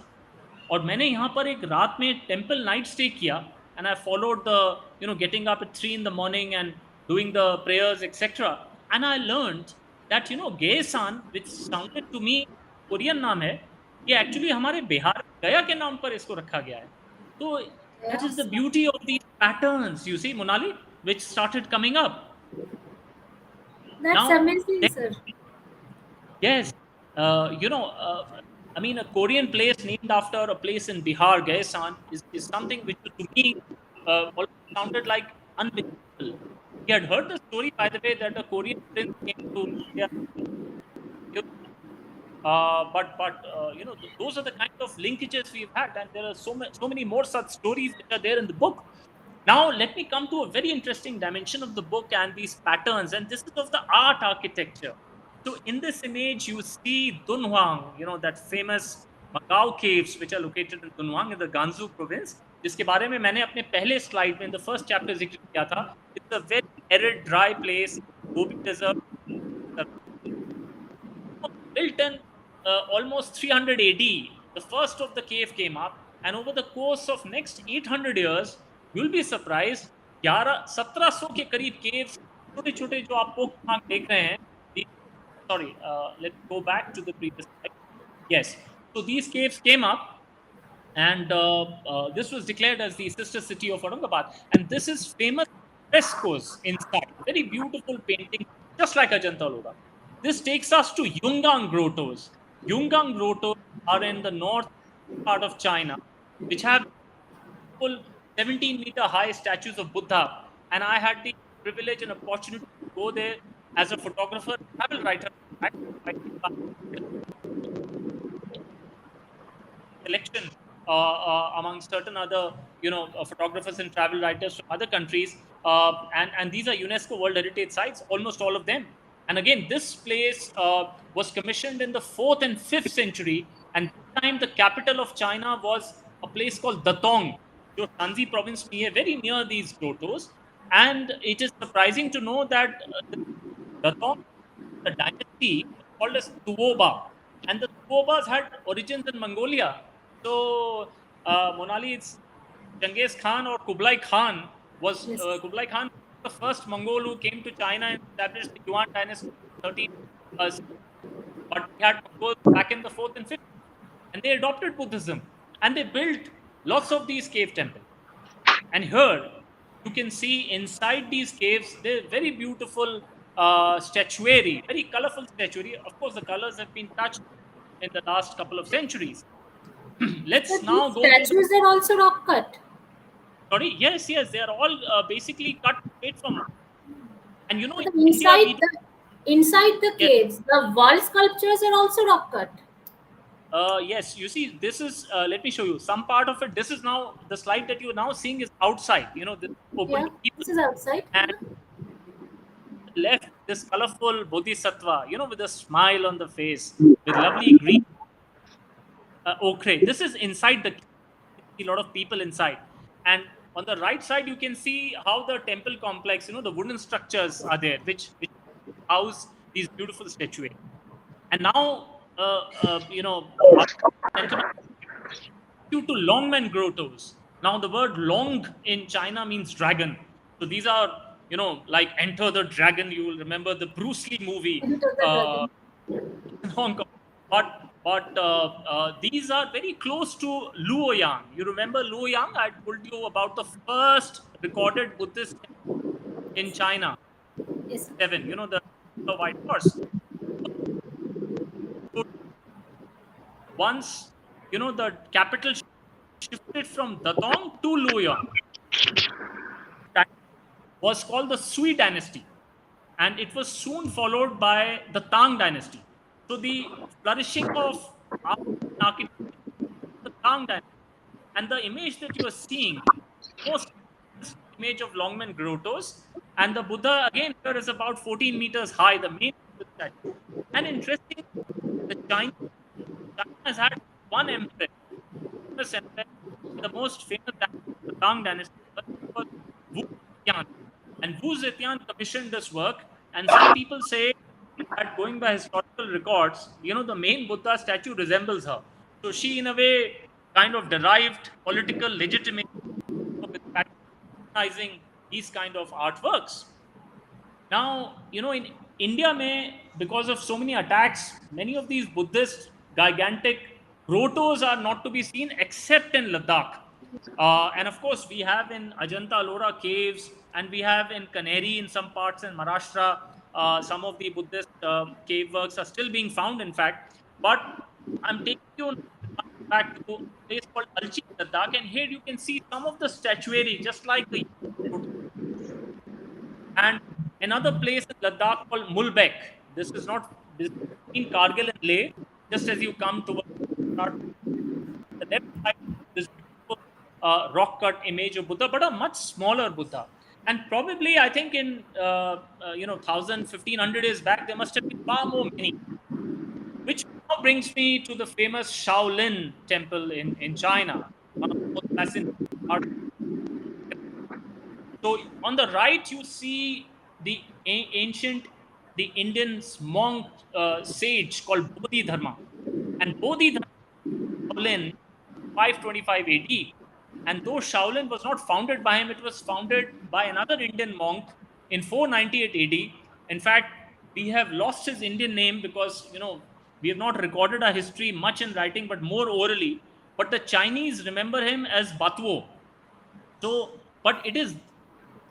S1: और मैंने यहाँ पर एक रात में temple night stay किया, and I followed the getting up at 3 in the morning and doing the prayers etc. And I learned that Gaesan, which sounded to me Korean नाम है, ये एक्चुअली हमारे बिहार गया के नाम पर इसको रखा गया है. तो that is the beauty of these patterns, you see, Monali, which started coming up.
S2: That's
S1: Now,
S2: amazing, sir.
S1: Yes, I mean, a Korean place named after a place in Bihar, Gaesan, is something which to me almost sounded like unbelievable. We had heard the story, by the way, that the Korean prince came to India. But those are the kind of linkages we've had, and there are so many more such stories which are there in the book. Now, let me come to a very interesting dimension of the book and these patterns, and this is of the art architecture. So in this image, you see Dunhuang, that famous Macau caves, which are located in Dunhuang in the Gansu province, जिसके बारे में मैंने अपने पहले slide में in the first chapter जिक्र किया था. It's a very arid, dry place, Gobi Desert, built in almost 300 AD. The first of the cave came up, and over the course of next 800 years, you'll be surprised, 1700 के करीब caves, छोटे-छोटे जो आप पोक देख रहे हैं. Sorry, let's go back to the previous slide. Yes, so these caves came up, and this was declared as the sister city of Aurangabad. And this is famous frescoes inside, very beautiful painting, just like Ajanta Ellora. This takes us to Yungang grottos. Yungang grottos are in the north part of China, which have full 17-meter high statues of Buddha. And I had the privilege and opportunity to go there as a photographer, travel writer, selection among certain other, photographers and travel writers from other countries, and these are UNESCO World Heritage Sites, almost all of them. And again, this place was commissioned in the 4th and 5th century, and this time the capital of China was a place called Datong, जो Shanxi province में है, very near these grottos. And it is surprising to know that Datong, the dynasty called as Tuoba, and the Tuobas had origins in Mongolia. So Monali, it's Genghis Khan or Kublai Khan was Kublai Khan, the first Mongol who came to China and established the Yuan dynasty in 13. But he had Mongols back in the 4th and 5th, and they adopted Buddhism, and they built lots of these cave temples. And here you can see inside these caves, they're very beautiful statuary, very colorful statuary. Of course, the colors have been touched in the last couple of centuries. Let's now go.
S2: Statues are also rock cut.
S1: Sorry, yes, they are all basically cut straight from. And
S2: inside the caves, the wall sculptures are also rock cut.
S1: Yes, you see, this is, let me show you some part of it. This is now, the slide that you're now seeing is outside, this open to people.
S2: This is outside.
S1: And left, this colorful bodhisattva, with a smile on the face, with lovely green ochre. This is inside the cave. You see a lot of people inside. And on the right side, you can see how the temple complex, the wooden structures are there, which house these beautiful statues. And now, due to Longmen grottos. Now the word long in China means dragon. So these are, like Enter the Dragon. You will remember the Bruce Lee movie. In Hong Kong. But these are very close to Luoyang. You remember Luoyang? I told you about the first recorded Buddhist in China.
S2: Yes.
S1: 7, the white horse. Once, the capital shifted from Datong to Luoyang. That was called the Sui dynasty. And it was soon followed by the Tang dynasty. So the flourishing of architecture, the Tang dynasty. And the image that you are seeing, most image of Longmen grottos. And the Buddha, again, here is about 14 meters high, the main statue. And interesting, China has had one emperor, the most famous the Tang dynasty, was Wu Zetian. And Wu Zetian commissioned this work, and some people say that going by historical records, the main Buddha statue resembles her. So she, in a way, kind of derived political legitimacy with patronizing these kind of artworks. Now, in India, because of so many attacks, many of these Buddhist gigantic grottos are not to be seen except in Ladakh. And of course, we have in Ajanta Ellora caves, and we have in Kanheri in some parts in Maharashtra. Some of the Buddhist cave works are still being found, in fact. But I'm taking you back to a place called Alchi, Ladakh, and here you can see some of the statuary, just like the and another place in Ladakh called Mulbek. This is in Kargil and Leh. Just as you come towards the left side, this beautiful rock cut image of Buddha, but a much smaller Buddha. And probably, I think in 1,500 years back, there must have been far more many. Which now brings me to the famous Shaolin temple in China, one of the most fascinating parts. So on the right, you see the the Indian monk sage called Bodhidharma. And Bodhidharma Shaolin 525 AD. And though Shaolin was not founded by him, it was founded by another Indian monk in 498 AD. In fact, we have lost his Indian name because, we have not recorded our history much in writing, but more orally. But the Chinese remember him as Batuo. So, but it is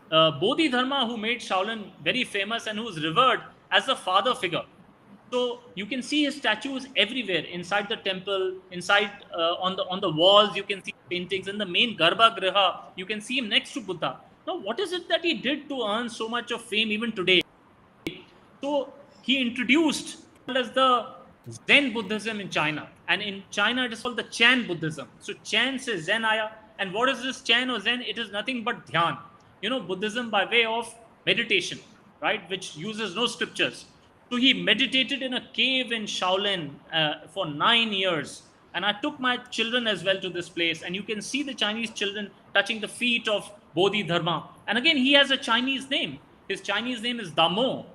S1: Bodhidharma who made Shaolin very famous and who is revered as a father figure. So you can see his statues everywhere inside the temple, inside on the walls. You can see paintings in the main Garbha Griha. You can see him next to Buddha. Now, what is it that he did to earn so much of fame even today? So he introduced as the Zen Buddhism in China, and in China it is called the Chan Buddhism. So Chan says Zen Aya, and what is this Chan or Zen? It is nothing but Dhyan. Buddhism by way of meditation, right, which uses no scriptures. So he meditated in a cave in Shaolin for 9 years. And I took my children as well to this place. And you can see the Chinese children touching the feet of Bodhidharma. And again, he has a Chinese name. His Chinese name is Damo.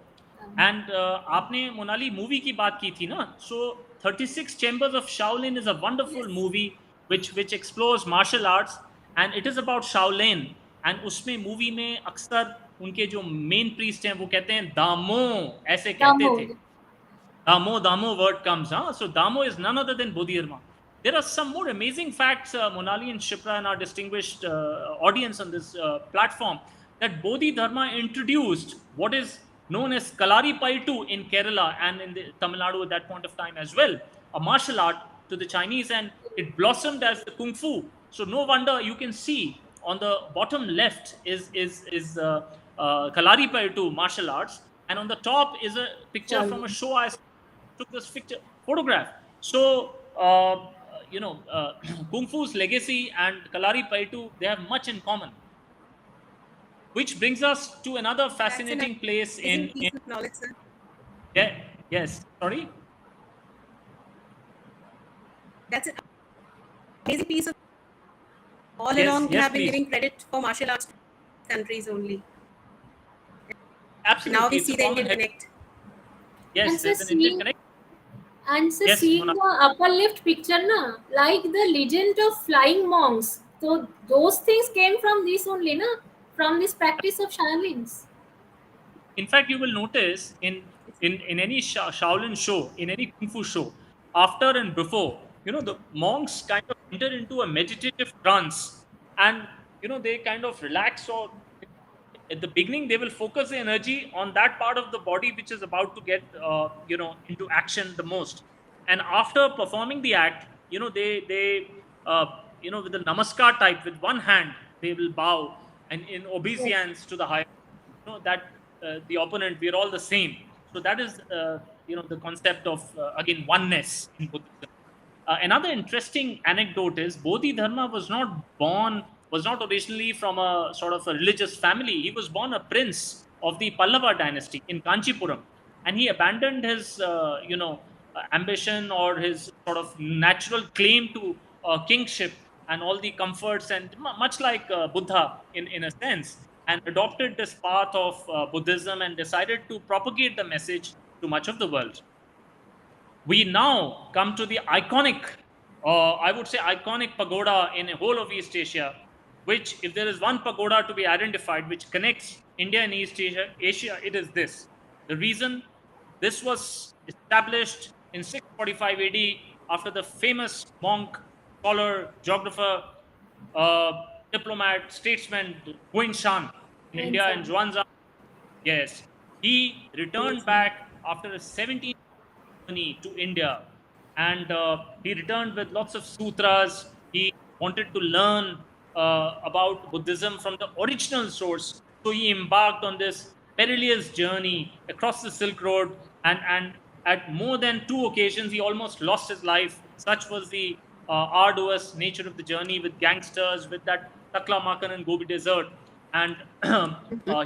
S1: And आपने Monali movie की बात की थी ना? So 36 Chambers of Shaolin is a wonderful movie which explores martial arts. And it is about Shaolin. And उसमें movie में अक्सर उनके जो मेन प्रीस्ट हैं वो कहते हैं दामो, ऐसे कहते थे. Damo word comes, so Damo is none other than Bodhidharma. There are some more amazing facts, Monali and Shipra and our distinguished audience on this platform, that Bodhidharma introduced what is known as Kalari Paitu in Kerala and in the Tamil Nadu at that point of time as well, a martial art to the Chinese, and it blossomed as the Kung Fu. So no wonder you can see on the bottom left is Kalari Paitu martial arts, and on the top is a picture from a show. I took this photograph. So Kung Fu's legacy and Kalari Paitu, they have much in common. Which brings us to another fascinating place in
S3: piece of knowledge, sir.
S1: Yeah. Yes. Sorry.
S3: That's an amazing piece of. All along, we have been giving credit for martial arts countries only.
S1: Absolutely.
S3: Now we see the Indian connect.
S1: Yes, there's an Indian connect.
S2: And so seeing the upper left picture, like the legend of flying monks. So those things came from this only, from this practice of Shaolins.
S1: In fact, you will notice in any Shaolin show, in any Kung Fu show, after and before, the monks kind of enter into a meditative trance, and they kind of relax, or at the beginning they will focus the energy on that part of the body which is about to get into action the most, and after performing the act, they with the namaskar type, with one hand they will bow and in obeisance to the higher, that the opponent, we are all the same. So that is the concept of again oneness in Buddhism. Another interesting anecdote is Bodhidharma was not originally from a sort of a religious family. He was born a prince of the Pallava dynasty in Kanchipuram, and he abandoned his ambition or his sort of natural claim to kingship and all the comforts, and much like Buddha in a sense, and adopted this path of Buddhism and decided to propagate the message to much of the world. We now come to the iconic I would say, iconic pagoda in the whole of East Asia, which, if there is one pagoda to be identified which connects India and East Asia, it is this. The reason: this was established in 645 AD after the famous monk, scholar, geographer, uh, diplomat, statesman Huan Shan in India and Zhuangzi. Yes, he returned back after a 17 journey to India, and he returned with lots of sutras. He wanted to learn about Buddhism from the original source, so he embarked on this perilous journey across the Silk Road, and at more than 2 occasions he almost lost his life. Such was the arduous nature of the journey, with gangsters, with that Takla Makan and Gobi Desert, and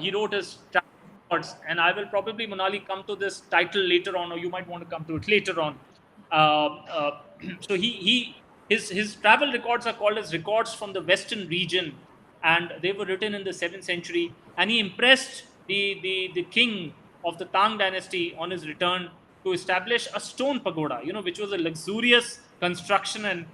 S1: he wrote his records, and I will probably, Monali, come to this title later on, or you might want to come to it later on. So his travel records are called as records from the Western region, and they were written in the 7th century. And he impressed the king of the Tang dynasty on his return to establish a stone pagoda, which was a luxurious construction and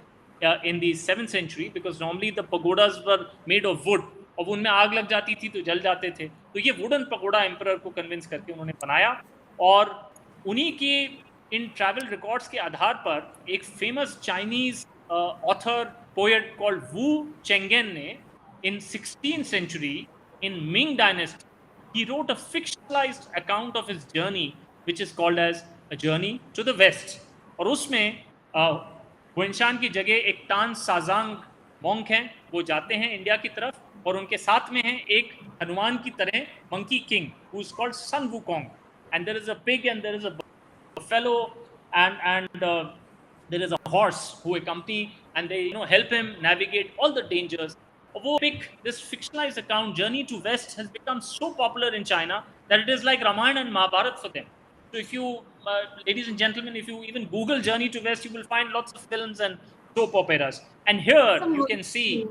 S1: in the 7th century, because normally the pagodas were made of wood, और उनमें आग लग जाती थी तो जल जाते थे. तो ये वुडन पगोडा एम्परर को कन्विंस करके उन्होंने बनाया, और उन्हीं की इन ट्रैवल रिकॉर्ड्स के आधार पर एक famous Chinese author poet called Wu Cheng'en ने in 16th century in Ming dynasty, he wrote a fictionalized account of his journey, which is called as A Journey to the West. और उसमें हुएनशान की जगह एक तान साजांग मॉन्क हैं, वो जाते हैं इंडिया की तरफ, और उनके साथ में है एक हनुमान की तरह monkey king who is called Sun Wukong, and there is a pig and there is a buffalo and there is a horse who accompany, and they help him navigate all the dangers. This fictionalized account, Journey to West, has become so popular in China that it is like Ramayana and Mahabharata for them. So if you, ladies and gentlemen, if you even Google Journey to West, you will find lots of films and soap operas. And here you can see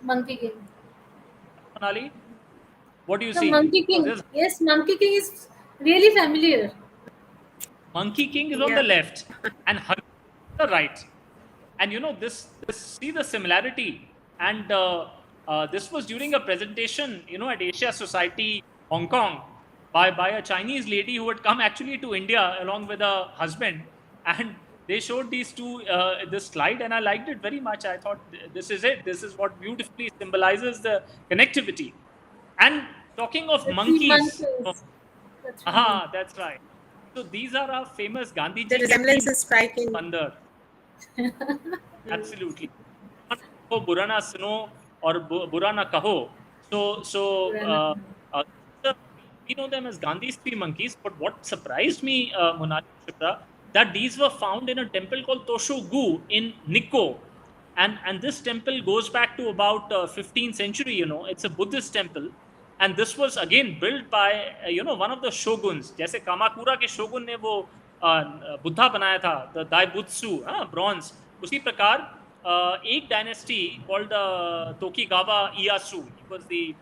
S2: Monkey King.
S1: Monali, what do you
S2: The
S1: see?
S2: Monkey King. Yes, Monkey King is really familiar.
S1: Monkey King is on the left and Hanu on the right. And this see the similarity. And this was during a presentation, at Asia Society, Hong Kong, by a Chinese lady who had come actually to India along with her husband. And they showed these two, this slide, and I liked it very much. I thought, this is it. This is what beautifully symbolizes the connectivity. And talking of monkeys. That's right. So these are our famous Gandhiji.
S3: The resemblance is striking.
S1: Bandar. Absolutely. को बुरा ना सुनो और बुरा ना कहो. So we know them as Gandhi's three monkeys. But what surprised me, Monali, Shipra, that these were found in a temple called Tosho-gu in Nikko, and this temple goes back to about 15th century. It's a Buddhist temple, and this was again built by one of the shoguns. जैसे Kamakura के shogun ने वो बुद्धा बनाया था, the Daibutsu, bronze. उसी प्रकार एक dynasty called the Tokugawa Ieyasu. He was the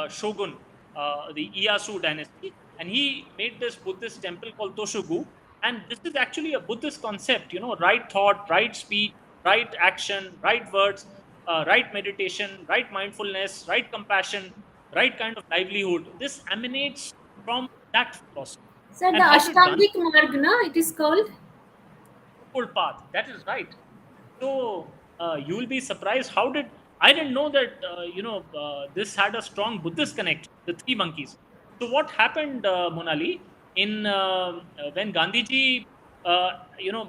S1: shogun, the Ieyasu dynasty, and he made this Buddhist temple called Toshogu. And this is actually a Buddhist concept, right thought, right speech, right action, right words, right meditation, right mindfulness, right compassion, right kind of livelihood. This emanates from that philosophy.
S2: So the Ashtangik Marg, it is called?
S1: Old path. That is right. So you will be surprised. I didn't know that this had a strong Buddhist connection. The three monkeys. So what happened, Monali? When Gandhiji,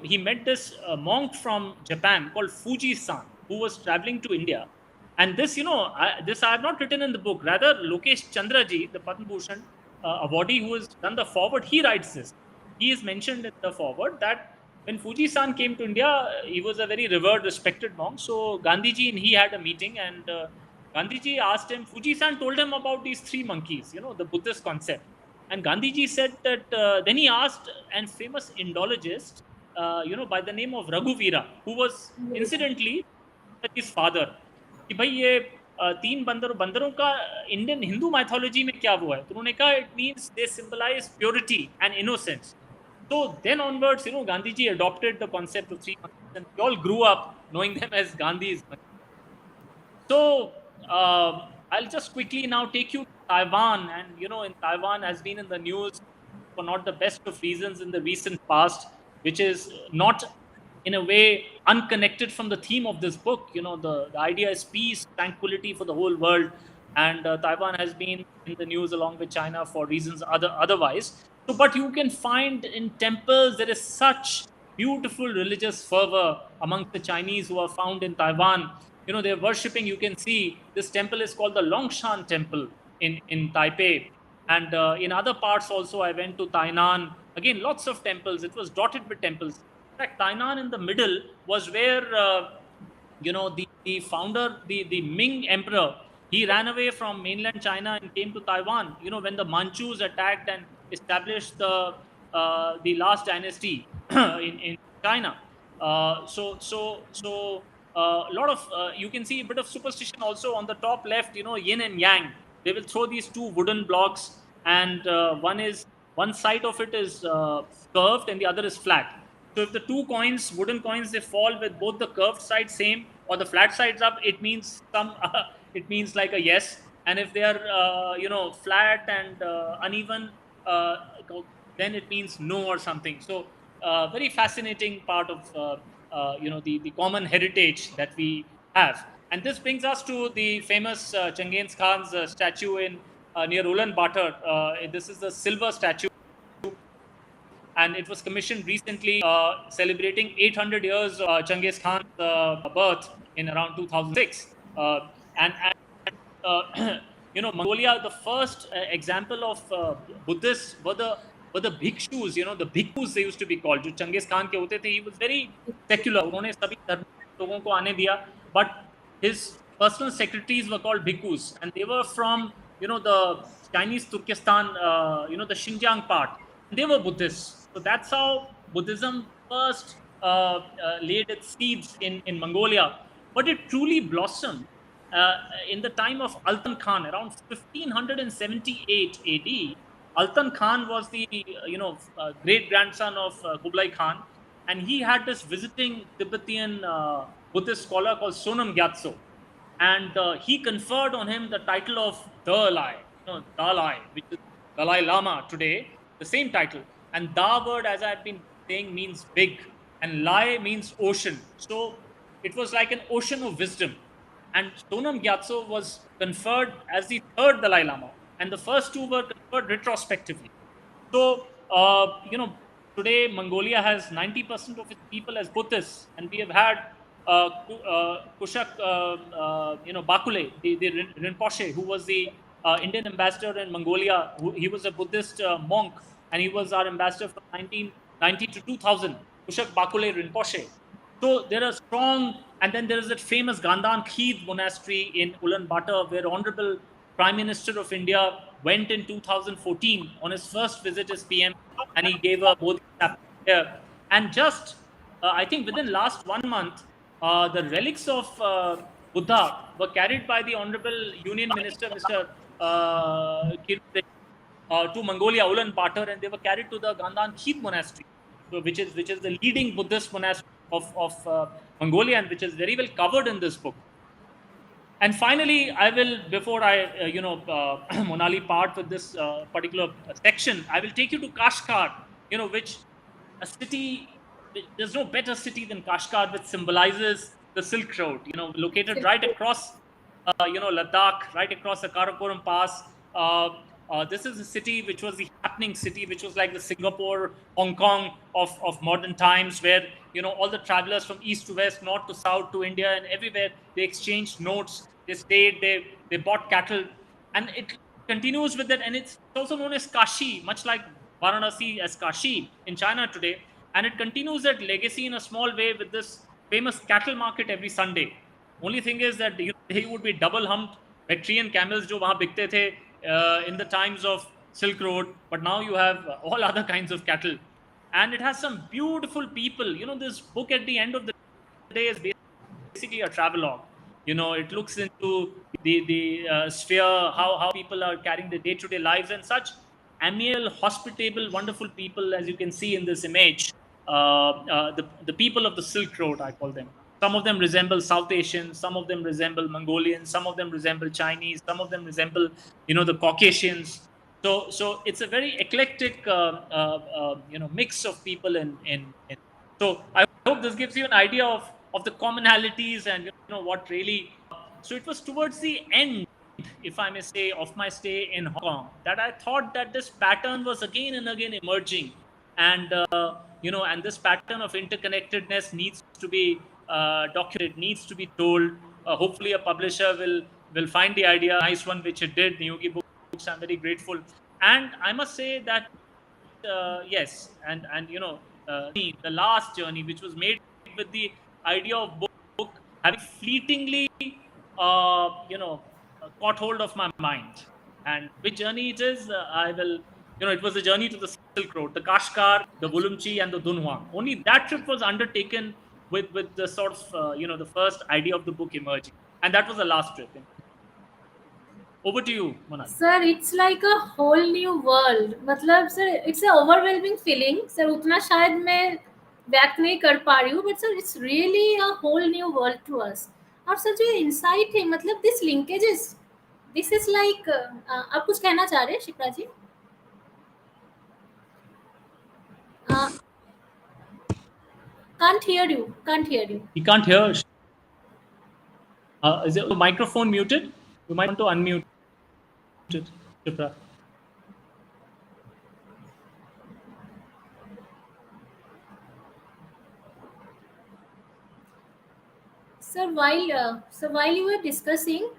S1: he met this monk from Japan called Fuji-san, who was traveling to India. And this, this I have not written in the book. Rather, Lokesh Chandraji, the Padma Bhushan awardee who has done the foreword, he writes this. He is mentioned in the foreword that when Fuji-san came to India, he was a very revered, respected monk. So Gandhiji and he had a meeting, and Gandhiji asked him, Fuji-san told him about these three monkeys, the Buddhist concept. And Gandhiji said that, then he asked a famous Indologist, by the name of Raghuvira, who was incidentally his father, कि भाई ये तीन बंदरों का Indian Hindu mythology में क्या हुआ है. तो उन्होंने कहा, it means they symbolize purity and innocence. So then onwards, Gandhiji adopted the concept of three monkeys, and we all grew up knowing them as Gandhi's. So I'll just quickly now take you to Taiwan, and in Taiwan has been in the news for not the best of reasons in the recent past, which is not in a way unconnected from the theme of this book. The idea is peace, tranquility for the whole world, and Taiwan has been in the news along with China for reasons otherwise. So, but you can find in temples there is such beautiful religious fervor amongst the Chinese who are found in Taiwan. They're worshipping. You can see this temple is called the Longshan Temple in Taipei, and in other parts also. I went to Tainan. Again, lots of temples. It was dotted with temples. In fact, Tainan in the middle was where the founder, the Ming Emperor, he ran away from mainland China and came to Taiwan. When the Manchus attacked and established the last dynasty in China. A lot of you can see a bit of superstition also on the top left. Yin and yang. They will throw these two wooden blocks, and one side of it is curved and the other is flat. So if the two wooden coins, they fall with both the curved side same or the flat sides up, it means it means like a yes. And if they are flat and uneven, then it means no or something. So very fascinating part of the common heritage that we have. And this brings us to the famous Genghis Khan's statue in near Ulaanbaatar. This is the silver statue, and it was commissioned recently, celebrating 800 years of Genghis Khan's birth in around 2006. Mongolia, the first example of Buddhists were the bhikshus. The bhikkhus they used to be called. जो Genghis Khan के होते थे, he was very secular. उन्होंने सभी धर्म के लोगों को आने दिया, but his personal secretaries were called bhikkhus, and they were from the Chinese Turkestan, the Xinjiang part. They were Buddhists. So that's how Buddhism first laid its seeds in Mongolia. But it truly blossomed in the time of Altan Khan, around 1578 AD. Altan Khan was the great grandson of Kublai Khan, and he had this visiting Tibetan Buddhist scholar called Sonam Gyatso, and he conferred on him the title of Dalai, Dalai, which is Dalai Lama today, the same title. And Da word, as I've been saying, means big, and Lai means ocean. So it was like an ocean of wisdom. And Sonam Gyatso was conferred as the third Dalai Lama, and the first two were conferred retrospectively. So, today Mongolia has 90% of its people as Buddhists, and we have had Kushak Bakule, the Rinpoche, who was the Indian ambassador in Mongolia. He was a Buddhist monk, and he was our ambassador from 1990 to 2000. Kushak Bakule Rinpoche. So there are strong, and then there is that famous Gandhan Khid monastery in Ulaanbaatar, where Honorable Prime Minister of India went in 2014 on his first visit as PM, and he gave a Bodhi there. And just, I think within last 1 month, the relics of Buddha were carried by the Honorable Union Minister, Mr. To Mongolia, Ulaanbaatar, and they were carried to the Gandhan Khid monastery, which is the leading Buddhist monastery of Mongolia, and which is very well covered in this book. And finally, I will, before I Monali part with this particular section, I will take you to Kashgar, which a city. There's no better city than Kashgar, which symbolizes the Silk Road. Located right across Ladakh, right across the Karakoram Pass. This is a city which was the happening city, which was like the Singapore, Hong Kong of modern times, where all the travelers from east to west, north to south to India and everywhere, they exchanged notes, they stayed, they bought cattle, and it continues with that. And it's also known as Kashi, much like Varanasi as Kashi in China today. And it continues that legacy in a small way with this famous cattle market every Sunday. Only thing is that they would be double humped Bactrian camels jo wahan bikte the in the times of Silk Road, but now you have all other kinds of cattle. And it has some beautiful people. This book at the end of the day is basically a travelogue. It looks into the sphere, how people are carrying their day-to-day lives and such. amiable, hospitable, wonderful people, as you can see in this image. The people of the Silk Road, I call them. Some of them resemble South Asians, some of them resemble Mongolians, some of them resemble Chinese, some of them resemble, the Caucasians. So it's a very eclectic, mix of people. So I hope this gives you an idea of the commonalities and what really. So it was towards the end, if I may say, of my stay in Hong Kong, that I thought that this pattern was again and again emerging, and and this pattern of interconnectedness needs to be documented, needs to be told. Hopefully, a publisher will find the idea, nice one, which it did. Yogi Books. I'm very grateful, and I must say that yes, and the last journey, which was made with the idea of book having fleetingly caught hold of my mind. And which journey it is, I will, it was a journey to the Silk Road, the Kashgar, the Bulumchi, and the Dunhuang. Only that trip was undertaken with the sort of the first idea of the book emerging, and that was the last trip. Over to you, Monali.
S2: Sir, it's like a whole new world. मतलब sir, it's an overwhelming feeling. Sir, उतना शायद मैं व्यक्त नहीं कर पा रही हूँ, but sir, it's really a whole new world to us. और सर जो insight है, मतलब this linkages, this is like, आप कुछ कहना चाह रहे हैं, शिप्रा जी? Can't hear you.
S1: He can't hear. Is the microphone muted? You might want to unmute it, Shipra.
S2: Sir, while you were discussing,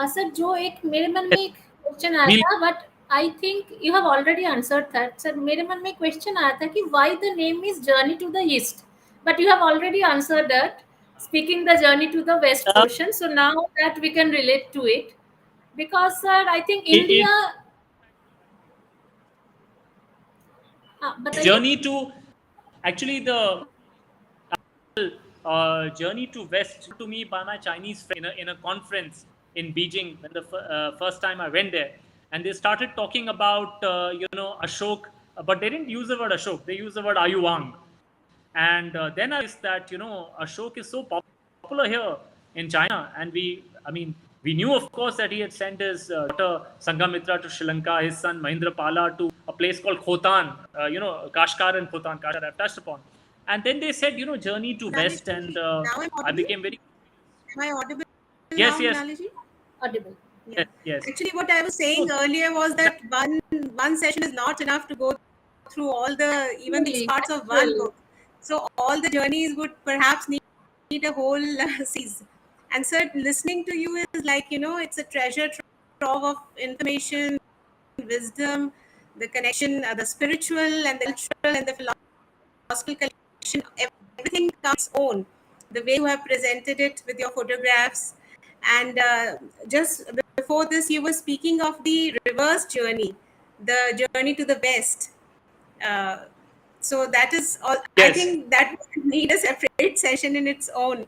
S2: sir, जो एक मेरे मन में एक क्वेश्चन आया था, but I think you have already answered that. Sir, मेरे मन में क्वेश्चन आया था कि why the name is Journey to the East, but you have already answered that, speaking the journey to the west portion. So now that we can relate to it, because sir, I think India.
S1: Journey to, actually the journey to west to me by my Chinese friend in a conference in Beijing when the first time I went there, and they started talking about Ashok, but they didn't use the word Ashok, they used the word Ayuwang. And then I realized that Ashok is so popular here in China, and we knew, of course, that he had sent his daughter Sanghamitra to Sri Lanka, his son Mahendrapala to a place called Khotan, Kashgar and Khotan, Kashgar I've touched upon. And then they said, journey to west, and I became very.
S3: Am I audible?
S1: Yes,
S3: now,
S1: yes.
S3: Monali?
S2: Audible.
S3: Yeah.
S1: Yes.
S3: Actually, what I was saying earlier was that one session is not enough to go through all even these parts of one book. So all the journeys would perhaps need a whole series. And sir, listening to you is like, it's a treasure trove of information, wisdom, the connection, the spiritual and the cultural and the philosophical connection. Everything comes own. The way you have presented it with your photographs. And just before this, you were speaking of the reverse journey, the journey to the west. So that is all.
S1: Yes.
S3: I think that would need a separate session in its own.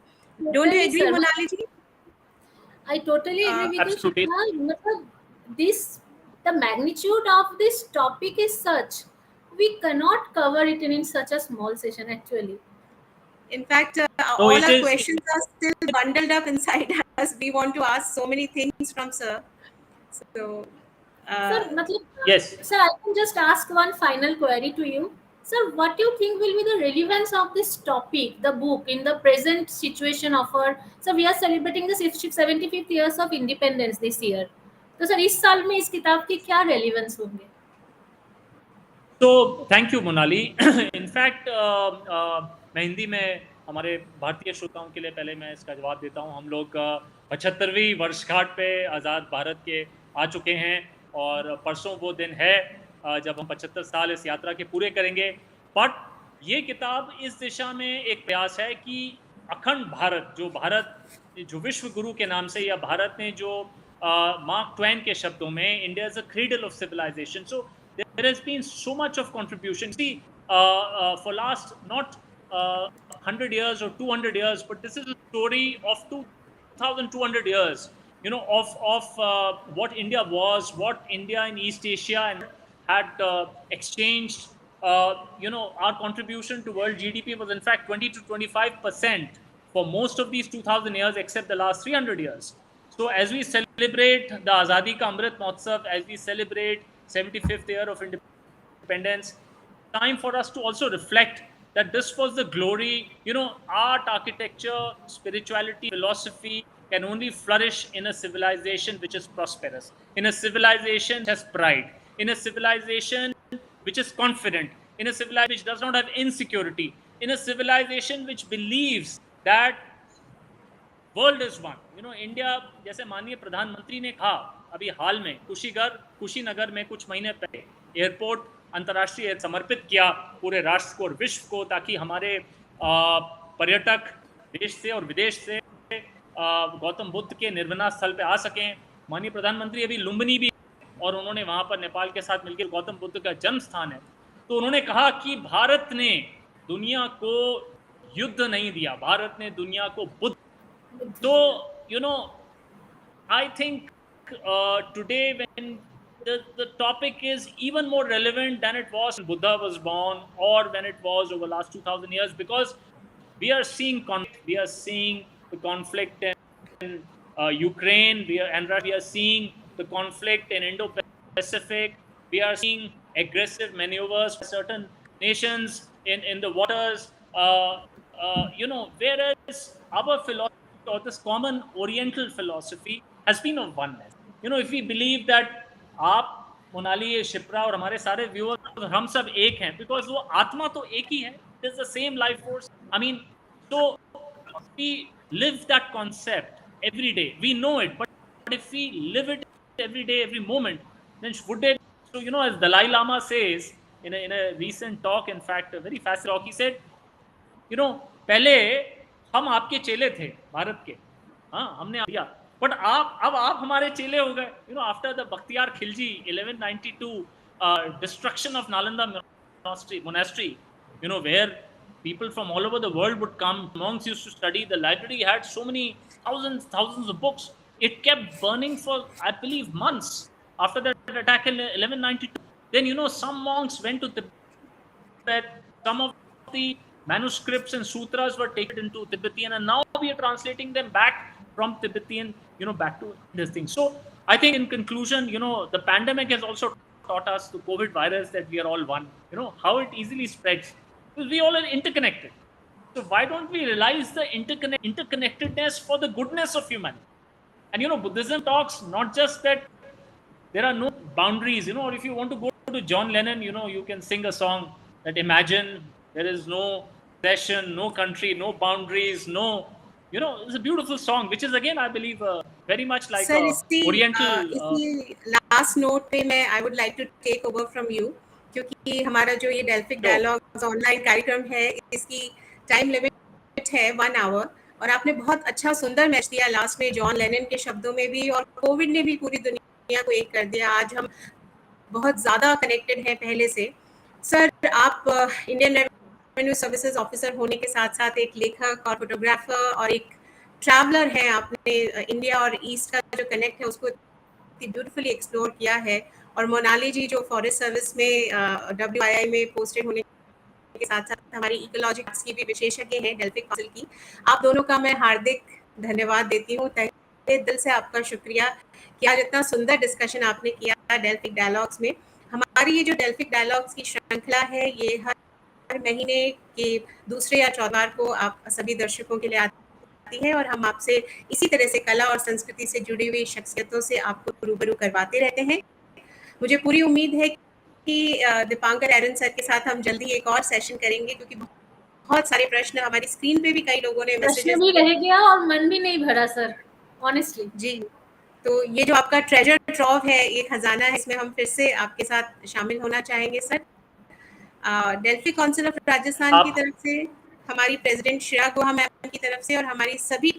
S3: Don't you agree, Monali ji?
S2: I totally agree with
S1: absolutely.
S2: you, Shipra. The magnitude of this topic is such, we cannot cover it in such a small session actually.
S3: In fact, all our questions are still bundled up inside us. We want to ask so many things from sir. So,
S2: sir,
S1: yes.
S2: Sir, I can just ask one final query to you. Sir, what do you think will be the relevance of this topic, the book, in the present situation of our... So, we are celebrating the 75th years of independence this year. So, sir, इस साल में इस किताब की क्या relevance होंगे?
S1: So, thank you, Monali. In fact, मैं हिंदी में हमारे भारतीय श्रोताओं के लिए पहले मैं इसका जवाब देता हूँ. हम लोग 75वीं वर्षगांठ पे आज़ाद भारत के आ चुके हैं, और परसों वो दिन है जब हम 75 साल इस यात्रा के पूरे करेंगे. बट ये किताब इस दिशा में एक प्रयास है कि अखंड भारत, जो विश्व गुरु के नाम से, या भारत ने जो मार्क ट्वेन के शब्दों में, India is a cradle of civilization. So there has been so much of contribution. See, for last not 100 years or 200 years, but this is a story of 2,200 years, of what India was, what India in East Asia and had exchanged, our contribution to world GDP was in fact 20 to 25% for most of these 2000 years, except the last 300 years. So as we celebrate the Azadi Ka Amrit Mahotsav, as we celebrate 75th year of independence, time for us to also reflect that this was the glory. Art, architecture, spirituality, philosophy can only flourish in a civilization which is prosperous, in a civilization which has pride, in a civilization which is confident, in a civilization which does not have insecurity, in a civilization which believes that world is one. India, जैसे माननीय प्रधानमंत्री ने कहा अभी हाल में कुशीनगर में कुछ महीने पहले एयरपोर्ट अंतर्राष्ट्रीय समर्पित किया पूरे राष्ट्र को और विश्व को, ताकि हमारे पर्यटक देश से और विदेश से गौतम बुद्ध के निर्वाणा स्थल पे आ सकें. माननीय प्रधानमंत्री अभी लुम्बिनी भी, और उन्होंने वहां पर नेपाल के साथ मिलकर, गौतम बुद्ध का जन्म स्थान है, तो उन्होंने कहा कि भारत ने दुनिया को युद्ध नहीं दिया, भारत ने दुनिया को Buddha. So, I think today when the topic is even more relevant than it was when Buddha was born, or when it was over the last 2000 years, because we are seeing the conflict in Ukraine, we are seeing the conflict in Indo-Pacific, we are seeing aggressive maneuvers by certain nations in the waters, whereas our philosophy, or this common Oriental philosophy, has been of oneness. If we believe that आप, मोनाली, शिप्रा और हमारे सारे viewers, हम सब एक हैं, because वो आत्मा तो एक ही है. It is the same life force. I mean, so we live that concept every day. We know it, but if we live it every day, every moment, then would it? So as Dalai Lama says in a recent talk, in fact, a very fascinating talk, he said, पहले हम आपके चेले थे भारत के, हाँ, हमने दिया, but अब आप हमारे चेले हो गए. After the Bakhtiyar Khilji 1192 destruction of Nalanda monastery, where people from all over the world would come, monks used to study, the library had so many thousands of books. It kept burning for, I believe, months after that attack in 1192. Then some monks went to Tibet, some of the manuscripts and sutras were taken into Tibetan, and now we are translating them back from Tibetan, back to this thing. So I think in conclusion, the pandemic has also taught us, the COVID virus, that we are all one. How it easily spreads, because we all are interconnected. So why don't we realize the interconnectedness for the goodness of humanity? And Buddhism talks not just that there are no boundaries, or if you want to go to John Lennon, you can sing a song that imagine there is no session, no country, no boundaries, no, it's a beautiful song, which is again, I believe, very much like Oriental.
S3: Last note पे मैं I would like to take over from you, क्योंकि हमारा जो ये Delphic Dialogues online कार्यक्रम है, इसकी time limit है 1 hour, और आपने बहुत अच्छा सुंदर मैच दिया लास्ट में, जॉन लेनन के शब्दों में भी, और कोविड ने भी पूरी दुनिया को एक कर दिया. आज हम बहुत ज़्यादा कनेक्टेड हैं पहले से. सर, आप इंडियन रेवेन्यू सर्विसेज ऑफिसर होने के साथ साथ एक लेखक और फोटोग्राफर और एक ट्रैवलर हैं. आपने इंडिया और ईस्ट का जो कनेक्ट है उसको ब्यूटीफुली एक्सप्लोर किया है. और मोनाली जी जो फॉरेस्ट सर्विस में WII में पोस्टेड होने के साथ साथ हमारी इकोलॉजिक्स की भी विशेषज्ञ हैं डेल्फिक काउंसिल की. आप दोनों का मैं हार्दिक धन्यवाद देती हूँ. तहे दिल से आपका शुक्रिया कि आज इतना सुंदर डिस्कशन आपने किया डेल्फिक डायलॉग्स में. हमारी ये जो डेल्फिक डायलॉग्स की श्रृंखला है, ये हर महीने के दूसरे या चौथार को आप सभी दर्शकों के लिए आती है, और हम आपसे इसी तरह से कला और संस्कृति से जुड़ी हुई शख्सियतों से आपको रूबरू करवाते रहते हैं. मुझे पूरी उम्मीद है कि दीपांकर एरन सर के साथ हम जल्दी एक और सेशन करेंगे, क्योंकि बहुत सारे प्रश्न हमारी स्क्रीन पे भी कई लोगों ने
S2: मैसेजेस भी रह गया और मन भी नहीं भरा सर, ऑनेस्टली
S3: जी. तो ये जो आपका ट्रेजर ट्रॉव है, ये खजाना है, इसमें हम फिर से आपके साथ शामिल होना चाहेंगे sir. Delphic council of Rajasthan की तरफ से, हमारी प्रेसिडेंट शिरा गुहा मैम की तरफ से और हमारी सभी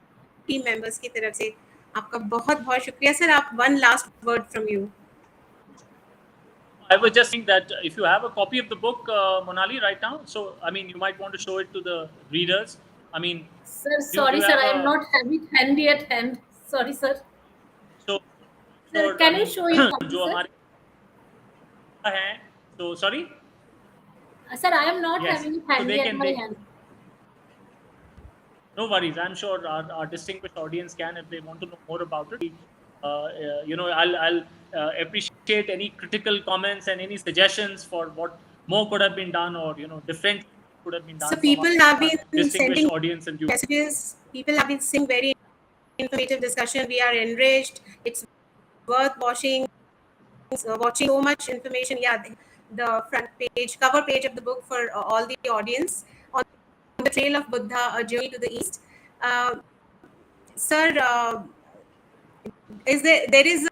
S3: टीम मेंबर्स की तरफ से आपका बहुत बहुत शुक्रिया सर. आप one last word from you.
S1: I was just saying that if you have a copy of the book, Monali, right now, so I mean, you might want to show it to the readers. I mean,
S2: sir, sorry sir, I am not having handy at hand. Sorry sir.
S1: So,
S2: sir, can I show you?
S1: जो हमारे हैं, so sorry.
S2: Sir, I am not
S1: Yes,
S2: having it
S1: so
S2: handy
S1: they
S2: at
S1: can.
S2: my hand.
S1: No worries. I'm sure our distinguished audience can, if they want to know more about it. I'll appreciate any critical comments and any suggestions for what more could have been done, or different could have been done.
S3: So people have been
S1: distinguished
S3: sending
S1: audience and viewers.
S3: messages. People have been saying very informative discussion. We are enriched. It's worth watching so much information. Yeah, the front page, cover page of the book for all the audience on the Trail of Buddha, a journey to the east. Sir, there is a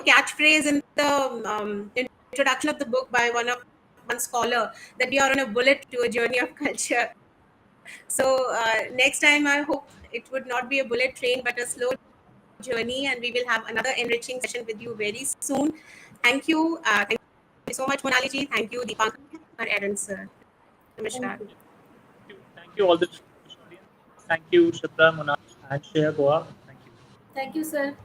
S3: catchphrase in the introduction of the book by one scholar that we are on a bullet to a journey of culture. So next time I hope it would not be a bullet train but a slow journey, and we will have another enriching session with you very soon. Thank you. Thank you so much, Monali ji. Thank you, Deepankar, Aron sir. Namaskar.
S1: Thank you all the audience. Thank you, Shipra, Monali, and Shreya Goa. Thank you.
S2: Thank you, sir.